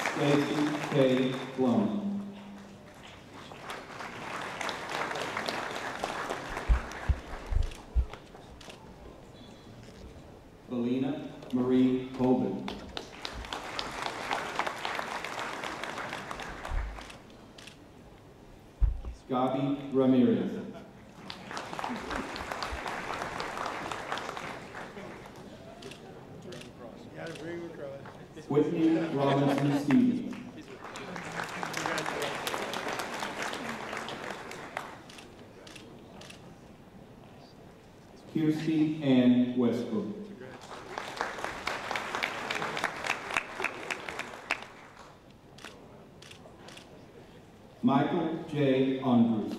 Stacy K. Sloan. Belina Marie Colvin. Gabi Ramirez. Whitney Robinson Stevens. Kirsty Ann Westbrook. Michael J. Andrews.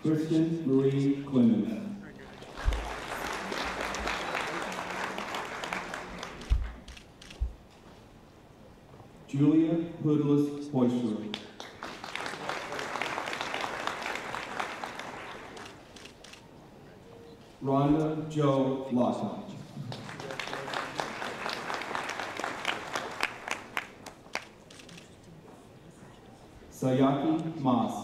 Kristen Marie Clemens. Julia Hoodless Hoyster. Rhonda Jo Lawson. Sayaki Mas.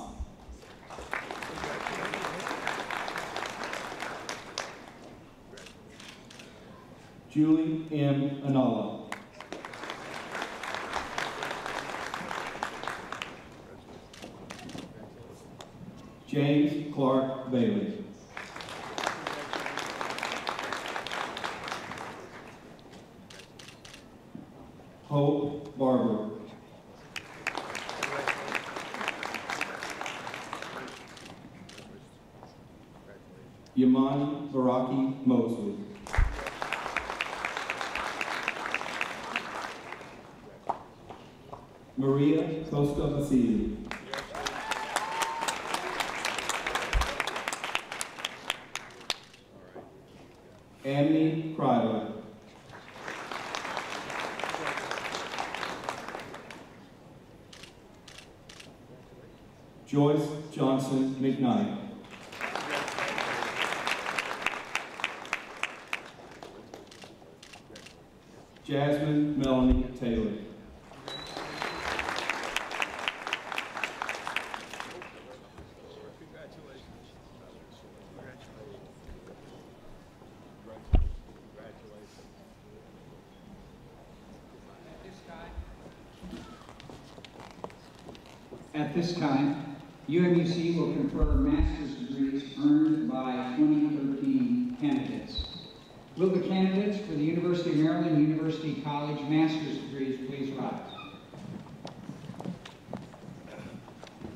Julie M. Anala. James Clark Bailey. Hope Barber. Yamani Baraki Mosley. Maria Costa Basili. Annie Kryler. Joyce Johnson McKnight. Jasmine Melanie Taylor. At this time, UMUC will confer master's degrees earned by 2013 candidates. Will the candidates for the University of Maryland University College master's degrees please rise?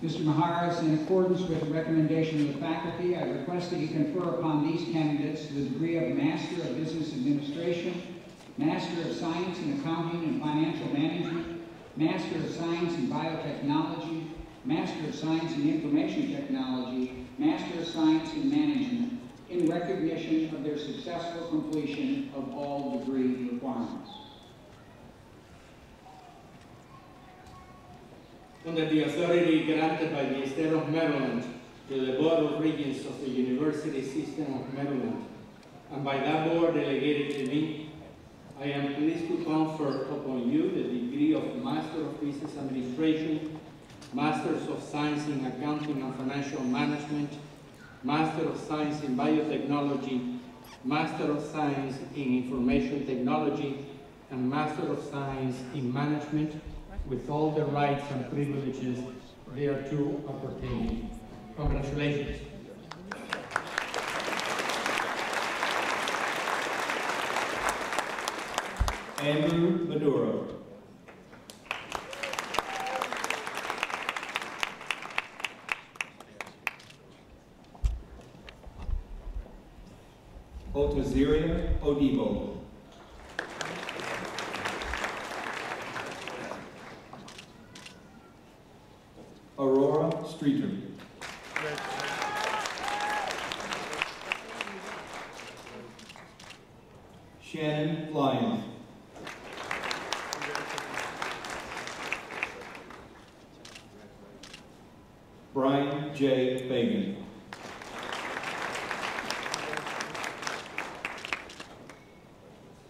Mr. Maharis, in accordance with the recommendation of the faculty, I request that you confer upon these candidates the degree of Master of Business Administration, Master of Science in Accounting and Financial Management, Master of Science in Biotechnology, Master of Science in Information Technology, Master of Science in Management, in recognition of their successful completion of all degree requirements. Under the authority granted by the State of Maryland to the Board of Regents of the University System of Maryland, and by that board delegated to me, I am pleased to confer upon you the degree of Master of Business Administration, Masters of Science in Accounting and Financial Management, Master of Science in Biotechnology, Master of Science in Information Technology, and Master of Science in Management, with all the rights and privileges thereto appertaining. Congratulations. Andrew Maduro. Otaziria Odibo. Aurora Streeter. Shannon Lyons. Brian J. Fagan.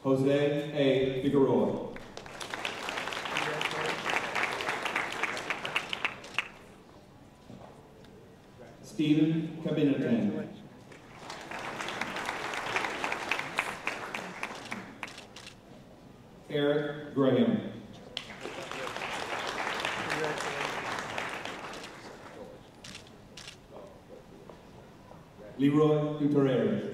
Jose A. Figueroa. Stephen Cabinatan. Eric Graham. Leroy Gutierrez.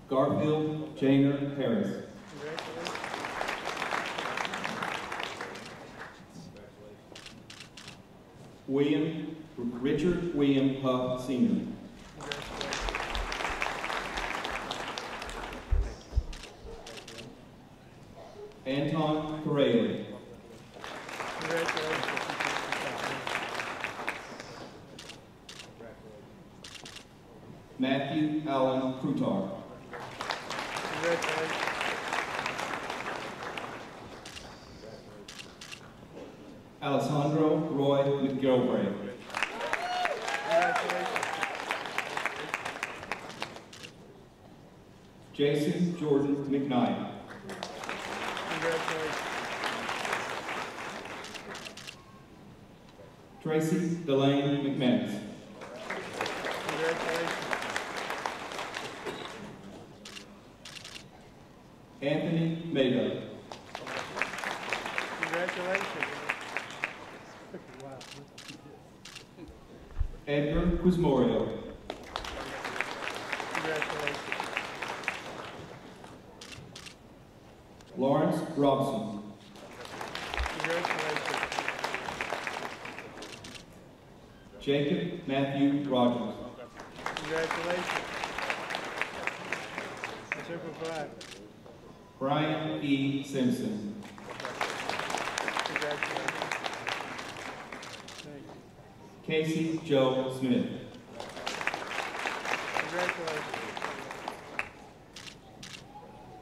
Garfield Janer Harris. Richard William Huff Sr. Anton Correa. Matthew Allen Krutar. Alessandro Roy McGilvray. Jason Jordan McKnight. Tracy Delane McManus. Anthony Maida. Edgar Quizmorio. Lawrence Robson. Jacob Matthew Rogers. Brian E. Simpson. Casey Joe Smith.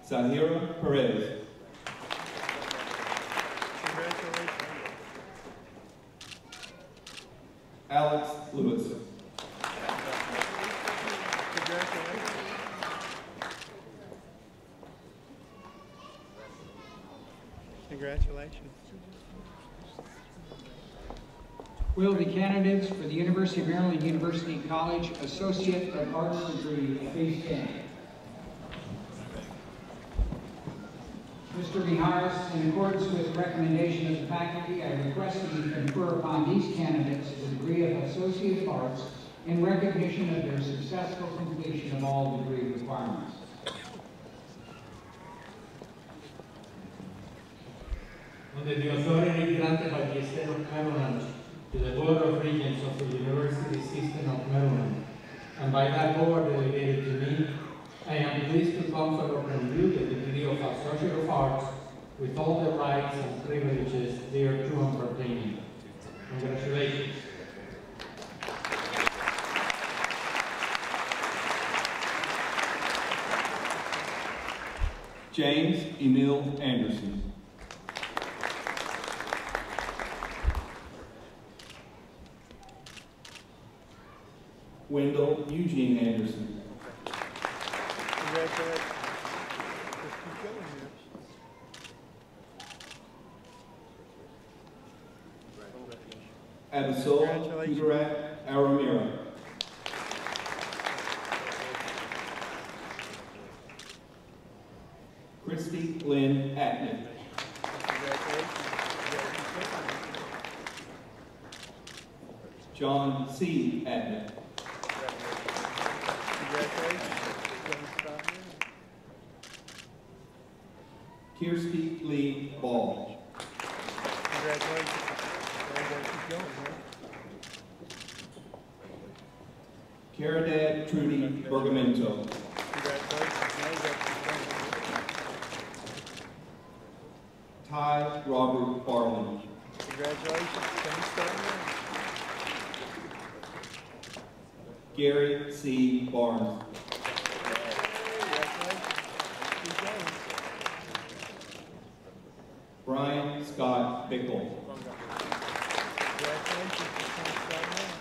Sahira Perez. Alex Lewis. Congratulations. Will the candidates for the University of Maryland University College Associate of Arts degree please stand? Mr. Mr. Miharis, in accordance with the recommendation of the faculty, I request that you confer upon these candidates the degree of Associate of Arts in recognition of their successful completion of all degree requirements. Under the authority granted by the State of Maryland to the Board of Regents of the University System of Maryland, and by that board delegated to me, I am pleased to confer upon you the degree of Associate of Arts with all the rights and privileges thereto and pertaining. Congratulations. James Emil Anderson. Wendell Eugene Anderson. Congratulations. Just keep going here. Absol Congratulations. Kudarak Aramira. Christy Lynn Atnick. Congratulations. John C. Atnick. Congratulations. Don't stop here. Kirsty Lee Ball. Congratulations. Keep going, man. Caridad Trudy Bergamento. Congratulations. Now you got to keep going. Ty Robert Barlin. Congratulations. Don't stop here. Gary C. Barnes. Congratulations. Keep going. Brian Scott Bickle. Congratulations. Don't stop now.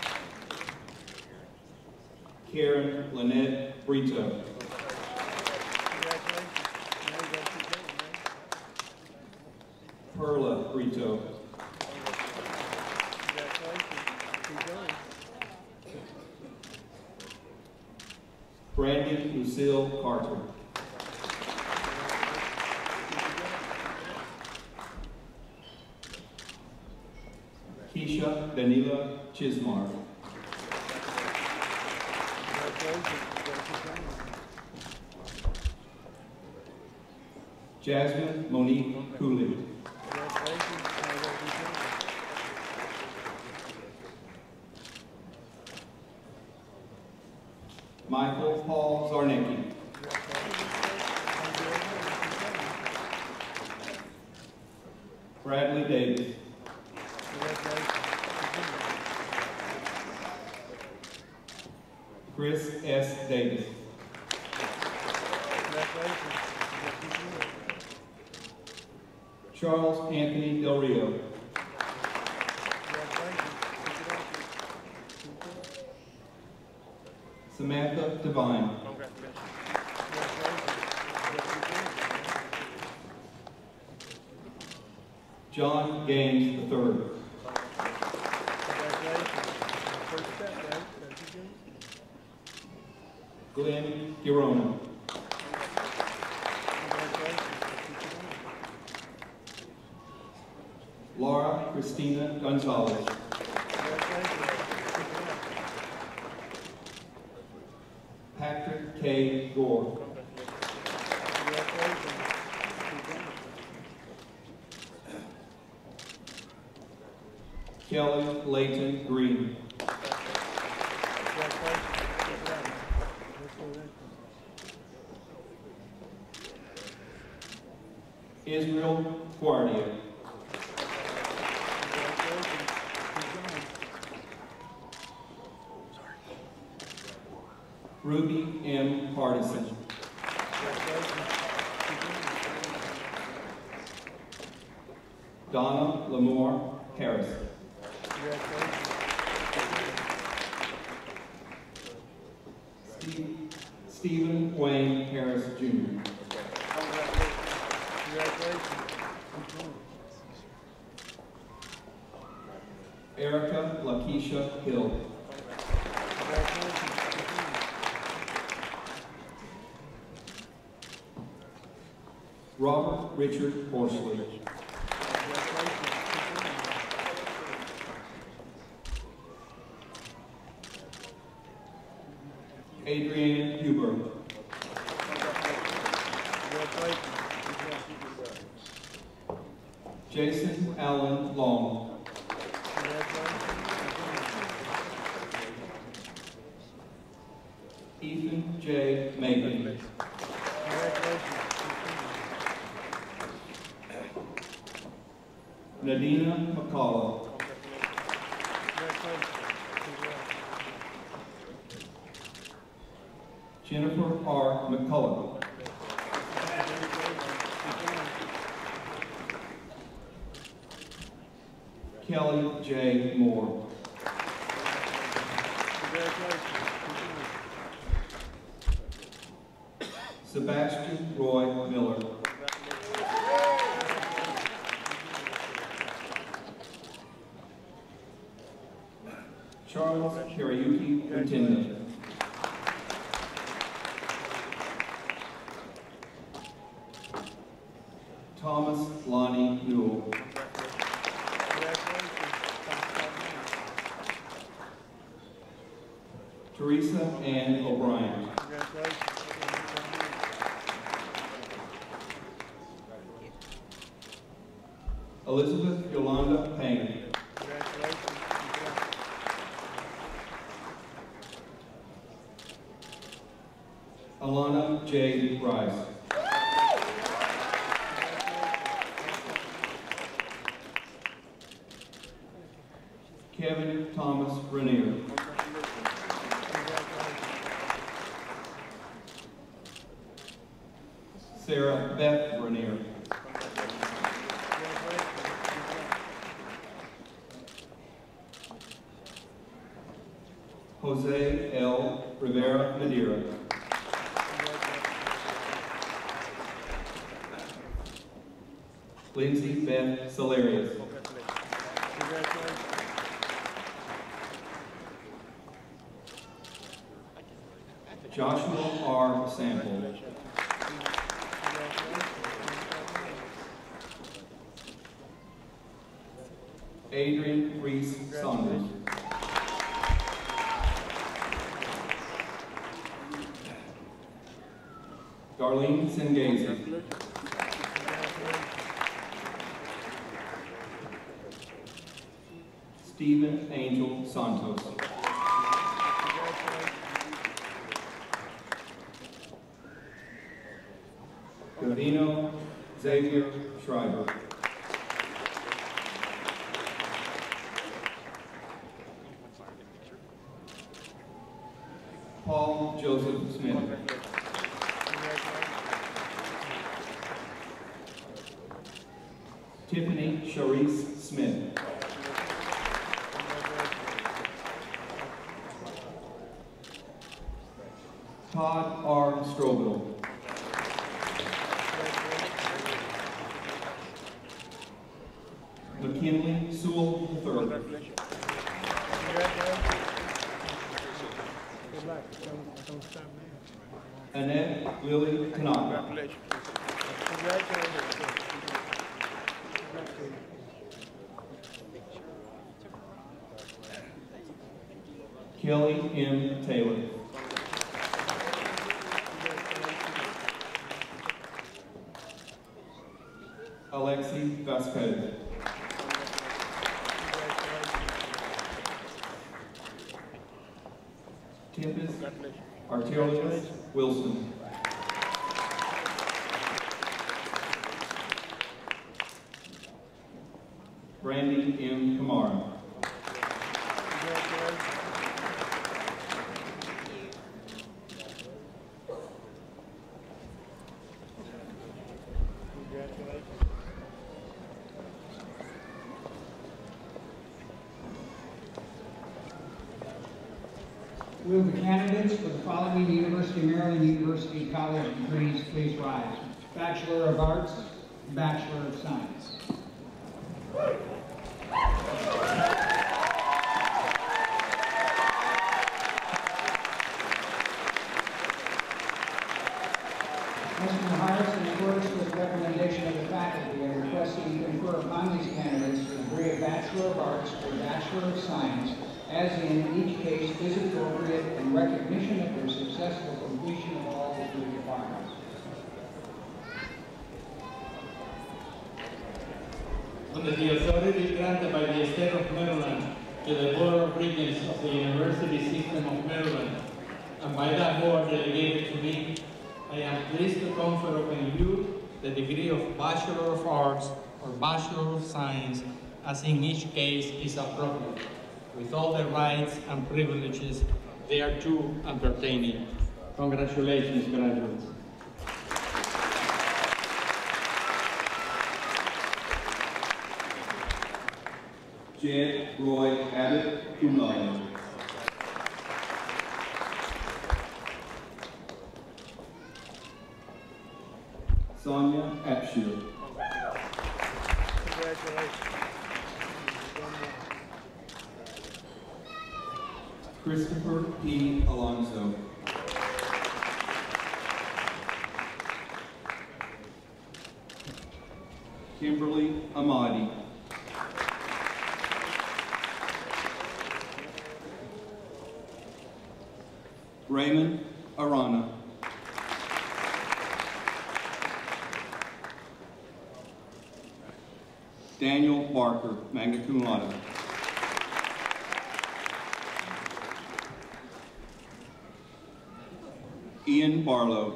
Karen Lynette Brito. Congratulations. Now you got to keep going, man. Perla Brito. Congratulations. Keep going. Brandy Lucille Carter. Keisha Danila Chismar. Congratulations. You got to keep going. Jasmine Monique Cooley. Congratulations. Now you got to keep going. Michael Paul Zarnicki. Bradley Davis. Chris S. Davis. Charles Anthony Del Rio. Samantha Devine. John Gaines III. Glenn Girona. Laura Christina Gonzalez. Patrick K. Gore. Kelly Layton Green. Israel Guardia. Ruby M. Hardison. Donna Lamore Harris. Stephen Wayne Harris Jr. Erica Lakeisha Hill. Robert Richard Horsley. Adrienne Huber. Jason Allen Long. Ethan J. Macon. Nadina McCullough. Jennifer R. McCullough. Kelly J. Moore. Sebastian Roy Miller. Charles Karayuki Mutinda. Thomas Lonnie Newell. Teresa Ann O'Brien. Elizabeth Yolanda Payne. Alana J. Rice. Kevin Thomas Renier. Sarah Beth Renier. Jose L. Rivera Madeira. Lindsay Beth Salarius. Joshua R. Sample. Adrian Reese Saunders. Darlene Sengazi. Stephen Angel Santos. Gavino Xavier Schreiber. Paul Joseph Smith. Tiffany Charisse Smith. Todd R. Strobel. McKinley Sewell III. Annette Lily Tanaka. Kelly M. Taylor. Alexi Vasquez. Tempest Arterius Wilson. Brandy M. Kamara. Will the candidates for the following University of Maryland University College degrees please rise? Bachelor of Arts, Bachelor of Science. Mr. Harris, in accordance with the recommendation Bachelor of Arts or Bachelor of Science, as in each case is appropriate, in recognition of their successful completion of all the three requirements. Under the authority granted by the State of Maryland to the Board of Regents of the University System of Maryland, and by that board delegated to me, I am pleased to confer upon you the degree of Bachelor of Arts or Bachelor of Science, as in each case is appropriate, with all the rights and privileges thereto appertaining. Congratulations, graduates. Jed Roy Abbott, cum laude. Sonia Apshield. Congratulations. Christopher P. Alonso. Kimberly Amadi. Raymond Arana. Daniel Barker, magna cum laude. Ian Barlow.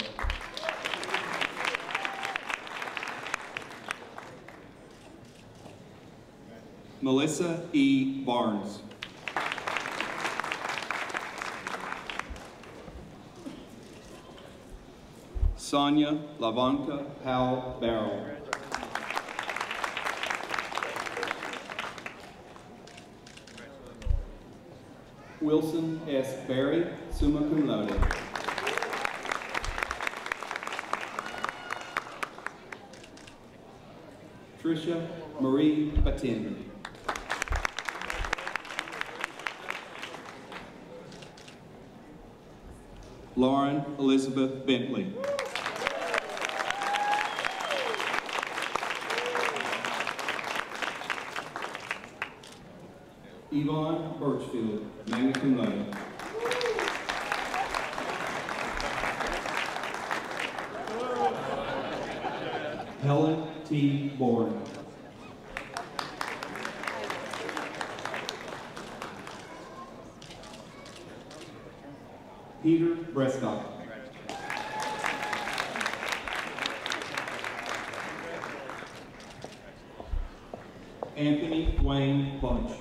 Melissa E. Barnes. Sonia Lavanka Powell Barrow. Wilson S. Berry, summa cum laude. Tricia Marie Batin. Lauren Elizabeth Bentley. Yvonne Birchfield, magna cum laude. Helen T. Bourne. Peter Brescott. Anthony Wayne Bunch.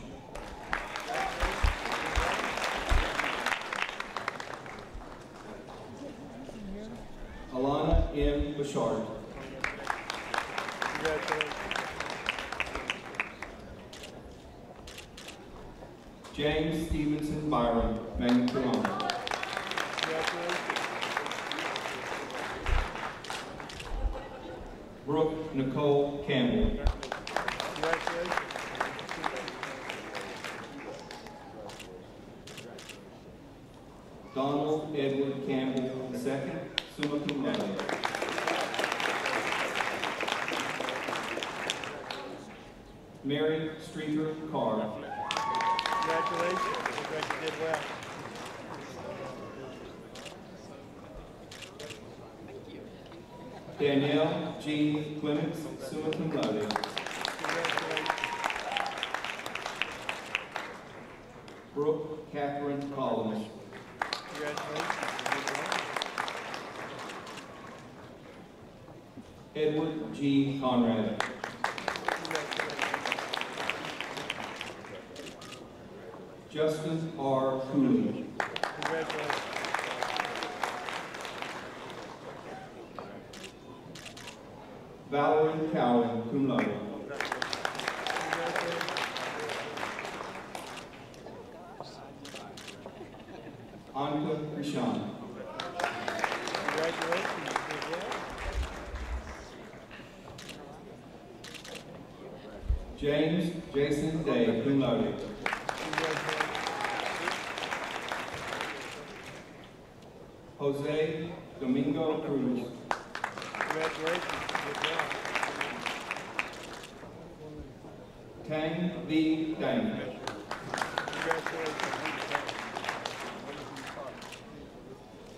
Alana M. Bouchard. Congratulations. James Stevenson Byron, magna cum laude. Congratulations. Brooke Nicole Campbell. Congratulations. Donald Edward Campbell II, summa cum laude. Mary Streeter Carr. Congratulations. Looks like you did well. Danielle Jean Clements, summa cum laude. Congratulations. Brooke Catherine Collins. Congratulations. You did well. Edward G. Conrad. Congratulations. Justin R. Cooley. Congratulations. Valerie Cowan, cum laude. Congratulations. Anka Krishan. Congratulations. You did well. James Jason Day, cum laude. Congratulations. Jose Domingo Cruz. Congratulations. You did well. Kang V. Dang.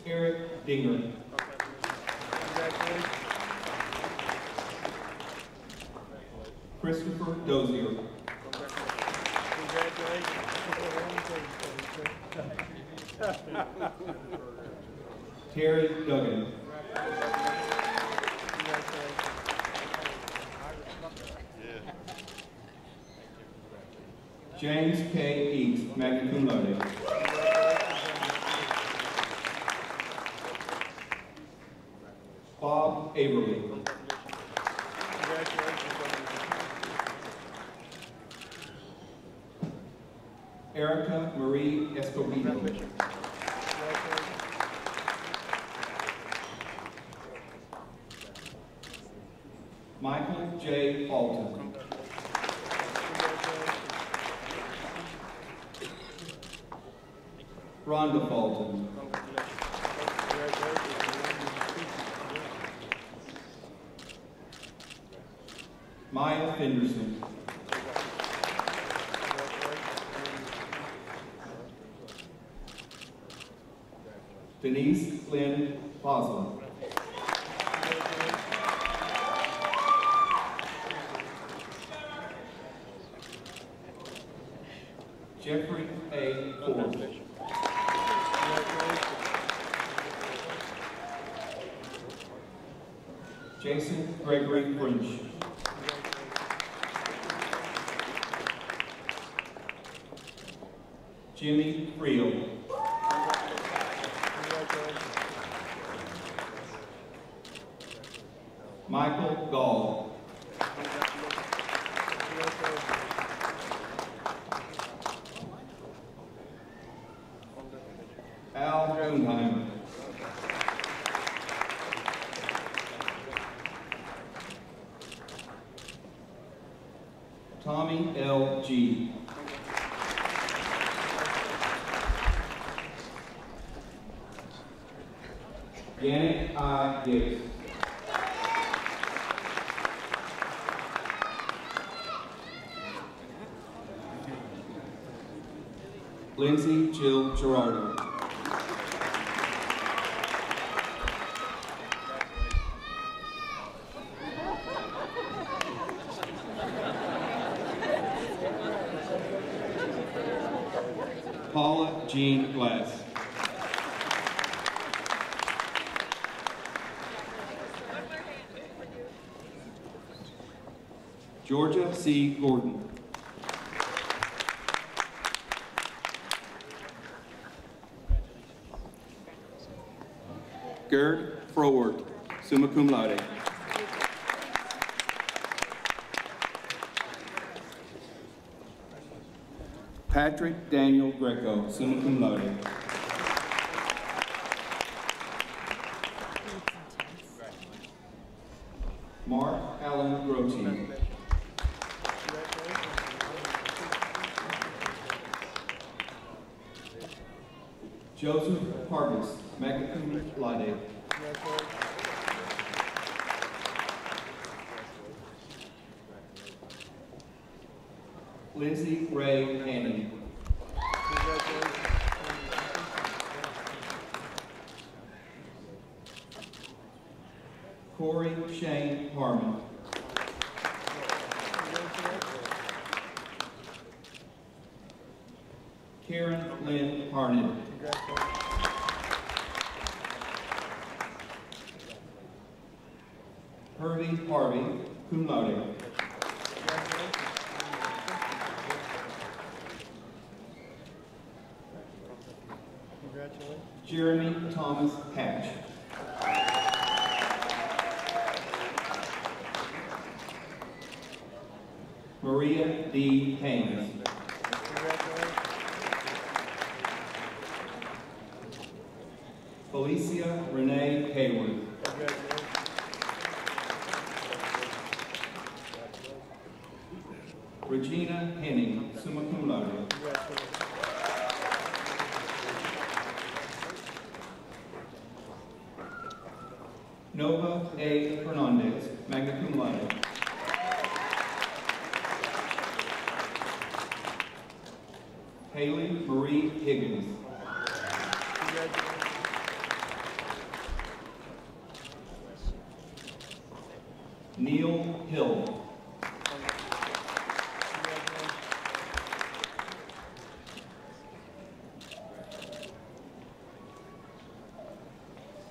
Eric Dinger. Christopher Dozier. Terry Duggan. James K. Eads, magna cum laude. Bob Averly. Erica Marie Escobedo. Michael J. Alton. Rhonda Fulton. Maya Fenderson. Denise Lynn Boswell. Jeffrey A. Ford. Jason Gregory French. Jimmy Friel. Michael Gall. Al Grundheim. Tommy L. G. Janet I. Dix. Lindsay Jill Gerardo. Paula Jean Glass. Georgia C. Gordon. Gerd Frowert, summa cum laude. Patrick Daniel Greco, summa cum laude. Mark Allen Grote. Joseph Parvis, magna cum laude. Lindsay Ray Hannon. Corey Shane Harmon. Karen Lynn Harnett. Hervey Harvey, cum laude. Jeremy Thomas Hatch. Maria D. Haynes. Felicia Renee Hayward. Regina Henning, summa cum laude. Nova A. Hernandez, magna cum laude. Haley Marie Higgins. Neil Hill.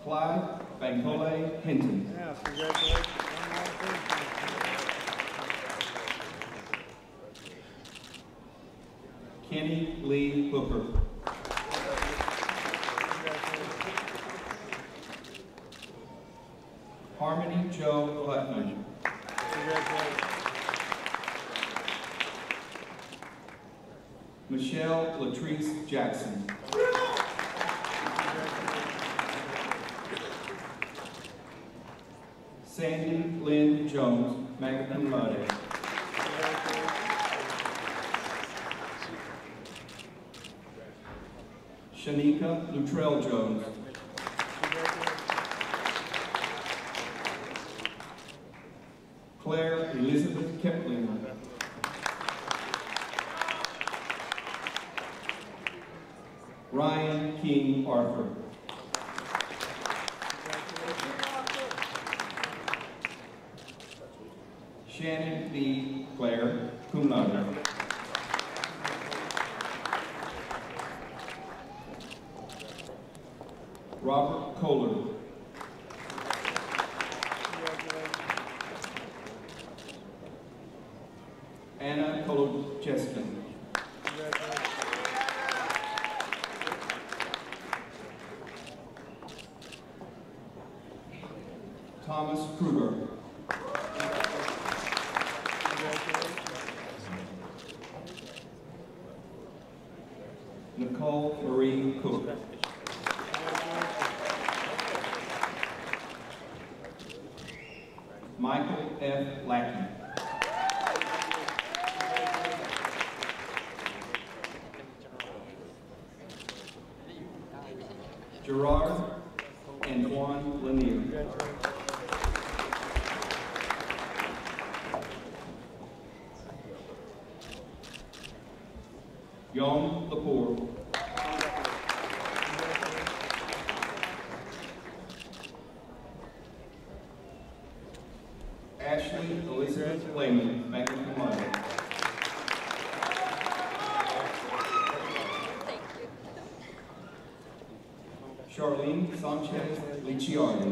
Clyde Bankole Hinton. Yeah, congratulations. Kenny Lee Hooker. Harmony Joe Gluckman. Michelle Latrice Jackson. Sandy Lynn Jones, magna cum laude. Shanika Luttrell Jones. Claire Elizabeth Keplinger. Ryan King Arthur. Shannon B. Claire, cum laude. Robert Kohler. Anna Kolocheskin. Thomas Kruger. Nicole Marie Cook. Michael F. Lackey. Gerard Antoine Lanier. Yom Lepore. Ashley Elizabeth Lehman, magna cum laude. Charlene Sanchez Licciardi.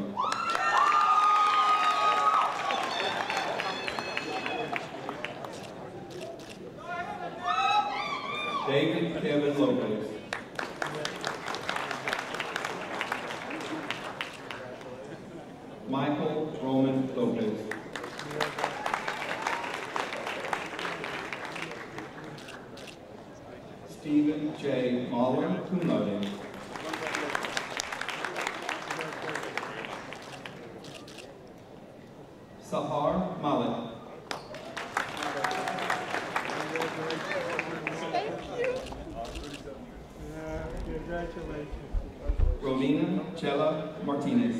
David Kevin Lopez. Michael Roman Lopez. Stephen J. Mahler, cum laude. Sahar Malik. Congratulations. Romina Chela Martinez.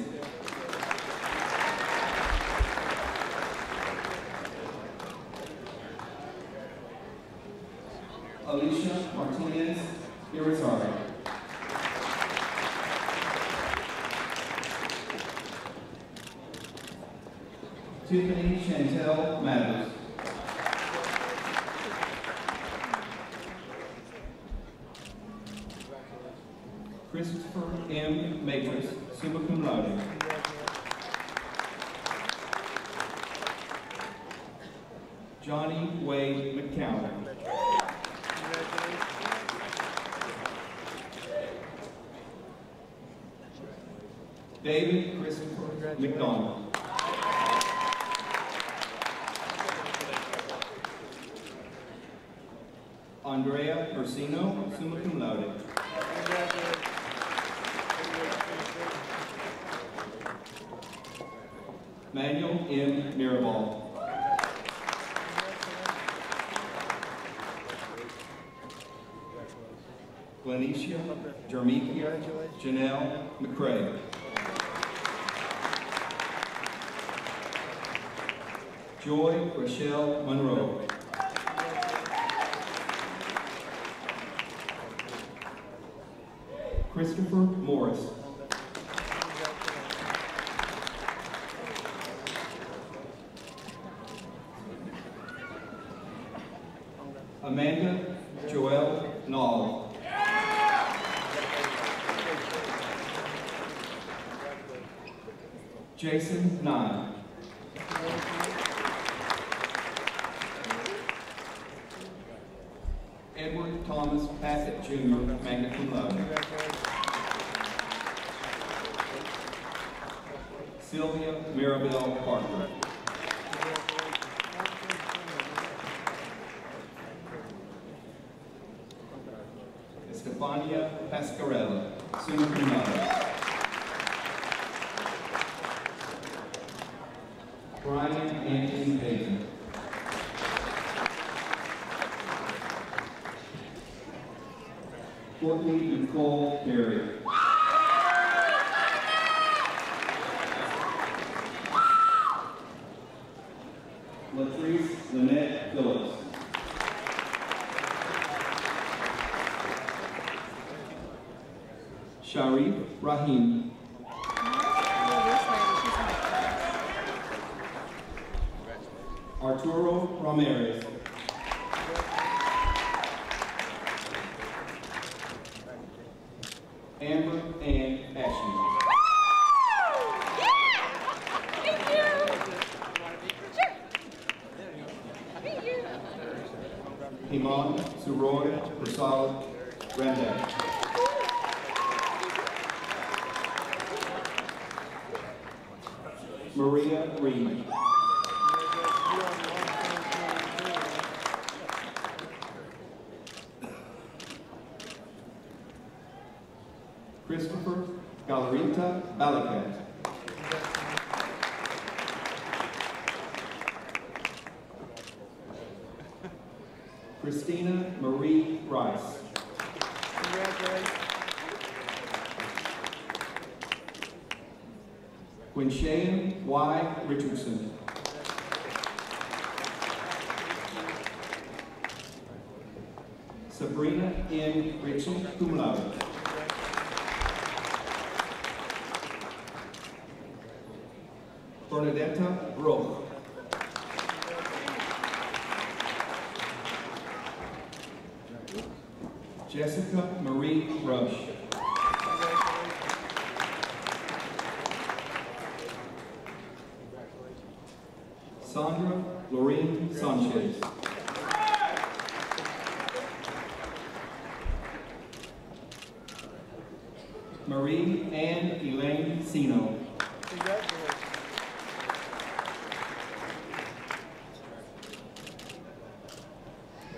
Alicia Martinez Irizarry. Tiffany Chantel Mathers. Christopher M. Matrix, summa cum laude. Johnny Wade McCown. David Christopher McDonald. Andrea Ursino, summa cum laude. Manuel M. Mirabal. Glenicia Jermikia Janelle McCrae. Joy Rochelle Monroe. Christopher Morris. Amanda Joelle Nall. Jason Nye. Edward Thomas Packett, Jr., magna cum laude. Sylvia Maribel Parker. Estefania Pascarella, summa cum laude. Brian Anthony Payton. Courtney Nicole Perry. Latrice Lynette Phillips. Sharif Rahim. Arturo Ramirez. Amber Ann Ashley. Iman Suroy Prasad Randak. Maria Reed. Christopher Galarita Balakat. Christina Marie Rice. Quinshayan Y. Richardson. Sabrina N. Ritchie, cum laude. Bernadetta Broch. Jessica Marie Rush. Sandra Lorene Sanchez. Marie Ann Elaine Sino.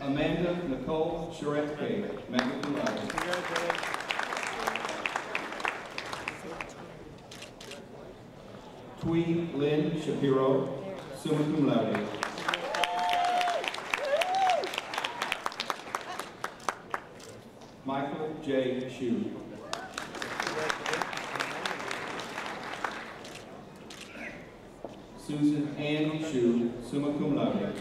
Amanda Nicole Sharepke, magna cum laude. Twee Lynn Shapiro, summa cum laude. Michael J. Shue. Susan Ann Shue, summa cum laude.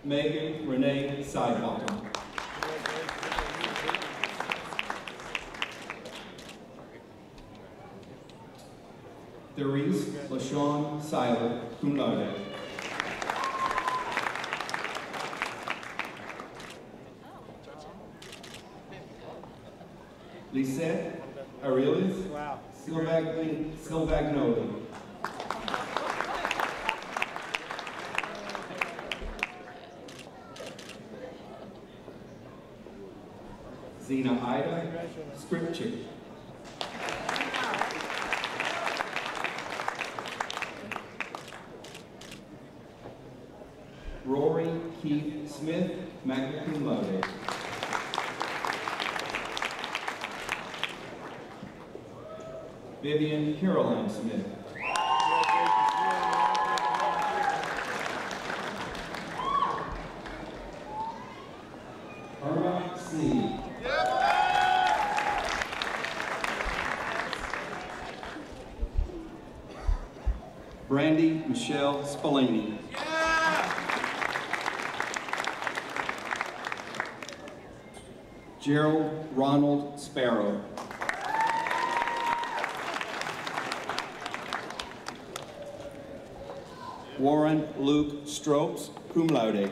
Megan Renee Sidebottom. Therese LaShawn Seiler, cum laude. Lisette Aurelius Silvagnoli. Zena Ida Skripchik. Rory Keith Smith, magna cum laude. Vivian Caroline Smith. Irma C. Brandy Michelle Spallini. Gerald Ronald Sparrow. Warren Luke Stropes, cum laude.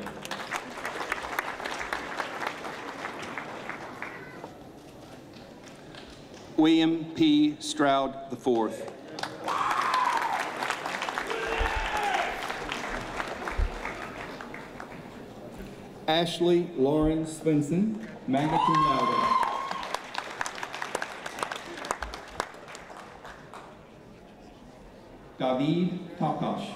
William P. Stroud IV. Ashley Lauren Svensson, magna cum laude. David Takash.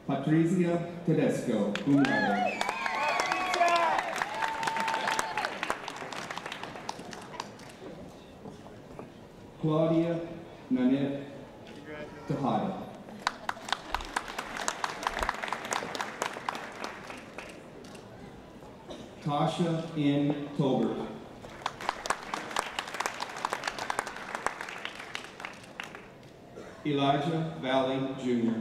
Patricia Tedesco, cum laude. Claudia Nanette Tejada. Tasha N. Tolbert. Elijah Valley, Jr.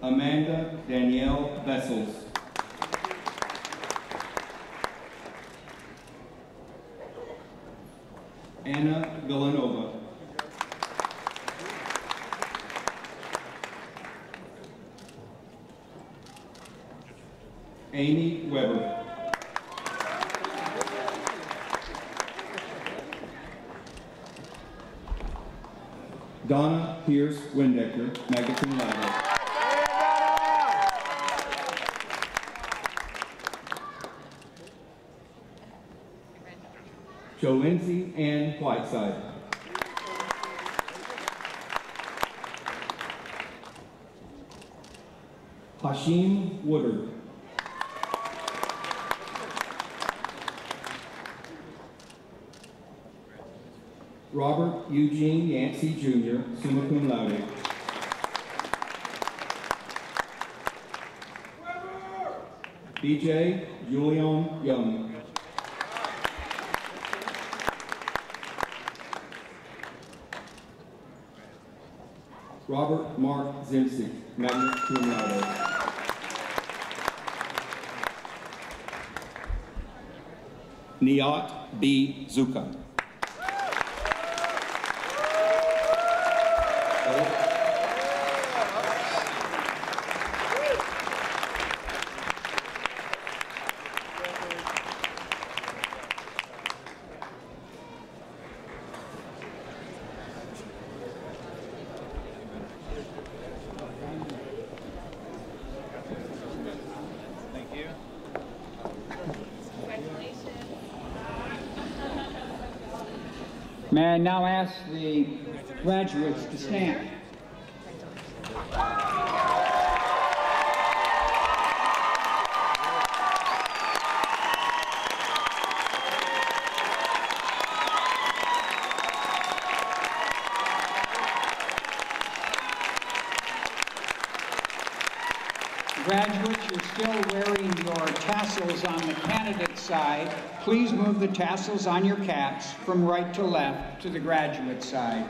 Amanda Danielle Vessels. Anna Villanova. Amy Weber. Donna Pierce Windecker, magna cum laude. Jolindsey Ann Whiteside. Hashim Woodard. Robert Eugene Yancey Jr., summa cum laude. BJ Julian Young. Robert Mark Zimsik, magna cum laude. Niat B. Zuka. May I now ask the graduates to stand? Graduates, you're still wearing your tassels on the candidate side. Please move the tassels on your caps from right to left to the graduate side.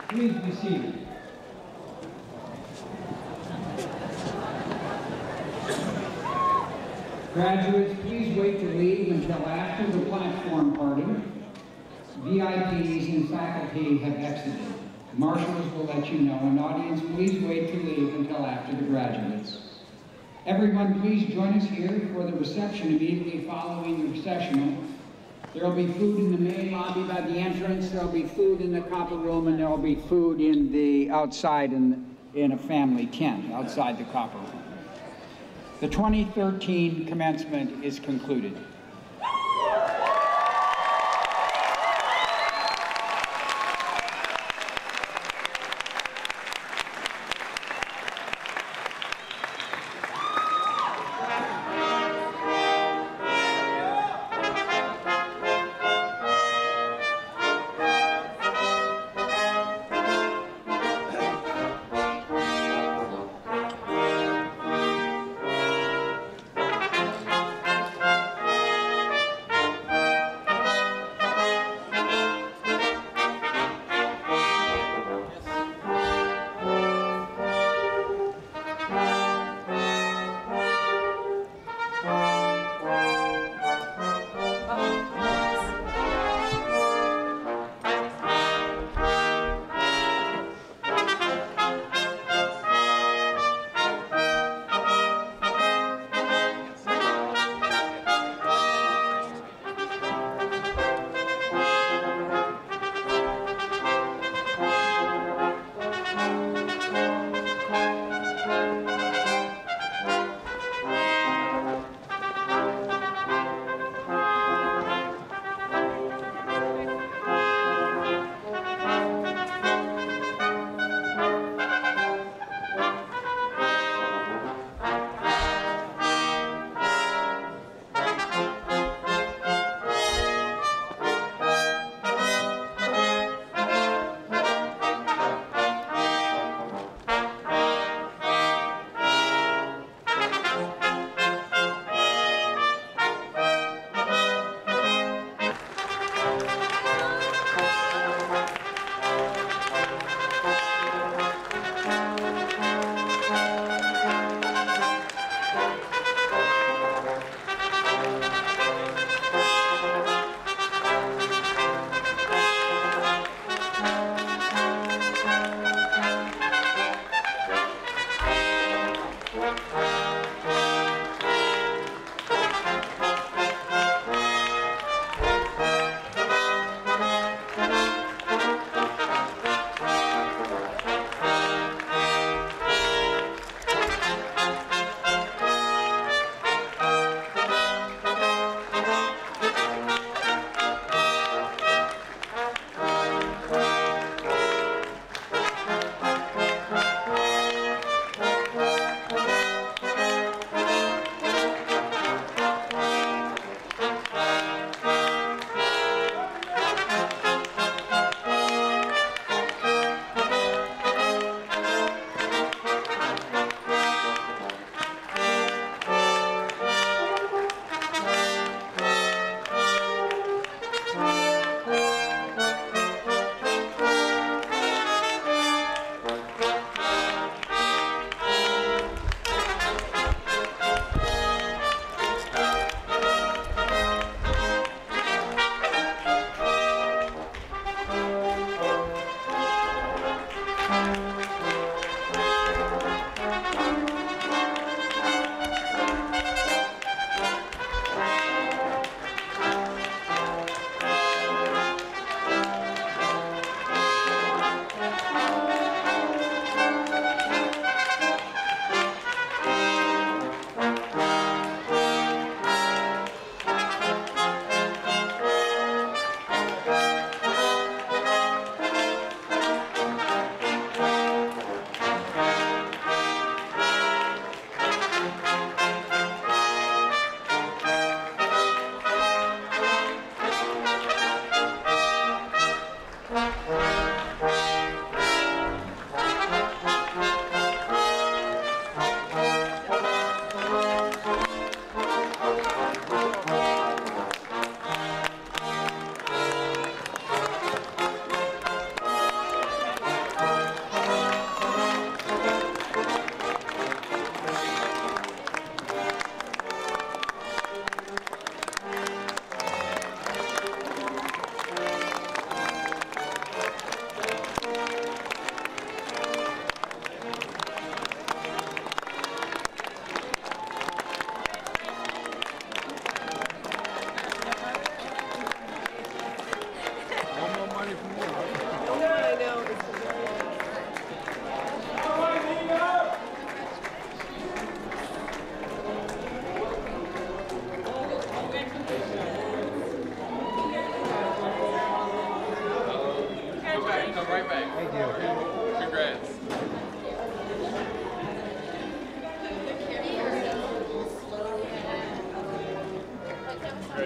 Please be seated. Graduates, please wait to leave until after the platform party. VIPs and faculty have exited. Marshals will let you know, and audience, please wait to leave until after the graduates. Everyone, please join us here for the reception immediately following the recessional. There will be food in the main lobby by the entrance, there will be food in the copper room, and there will be food in the outside in a family tent outside the copper room. The 2013 commencement is concluded.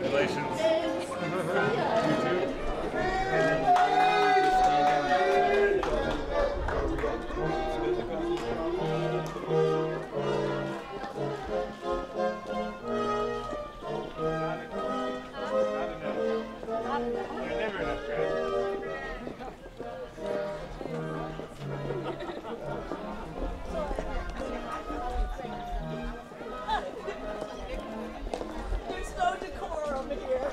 Congratulations. You too. There's no decorum here.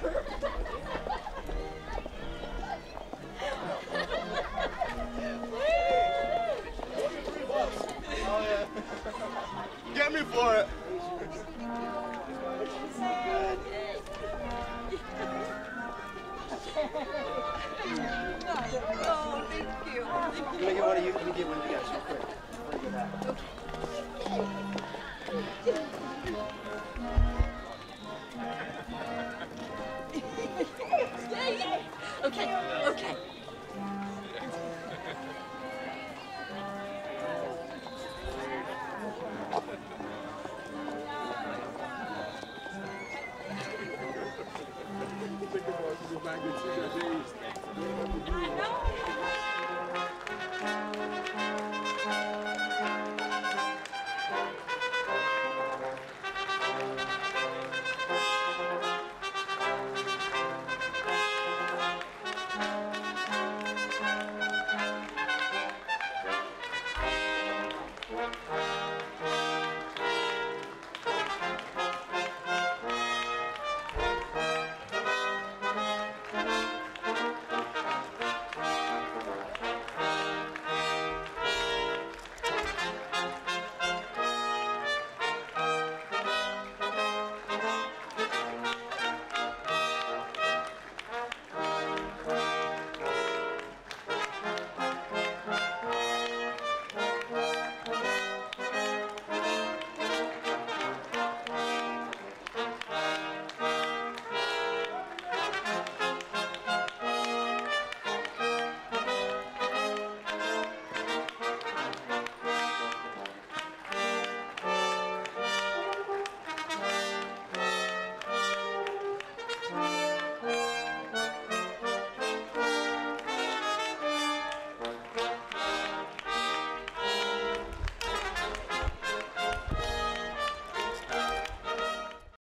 Get me for it. Oh, thank you. Let me get one of you. Let me get one of you guys real quick. Before you go back. Okay, okay. I know.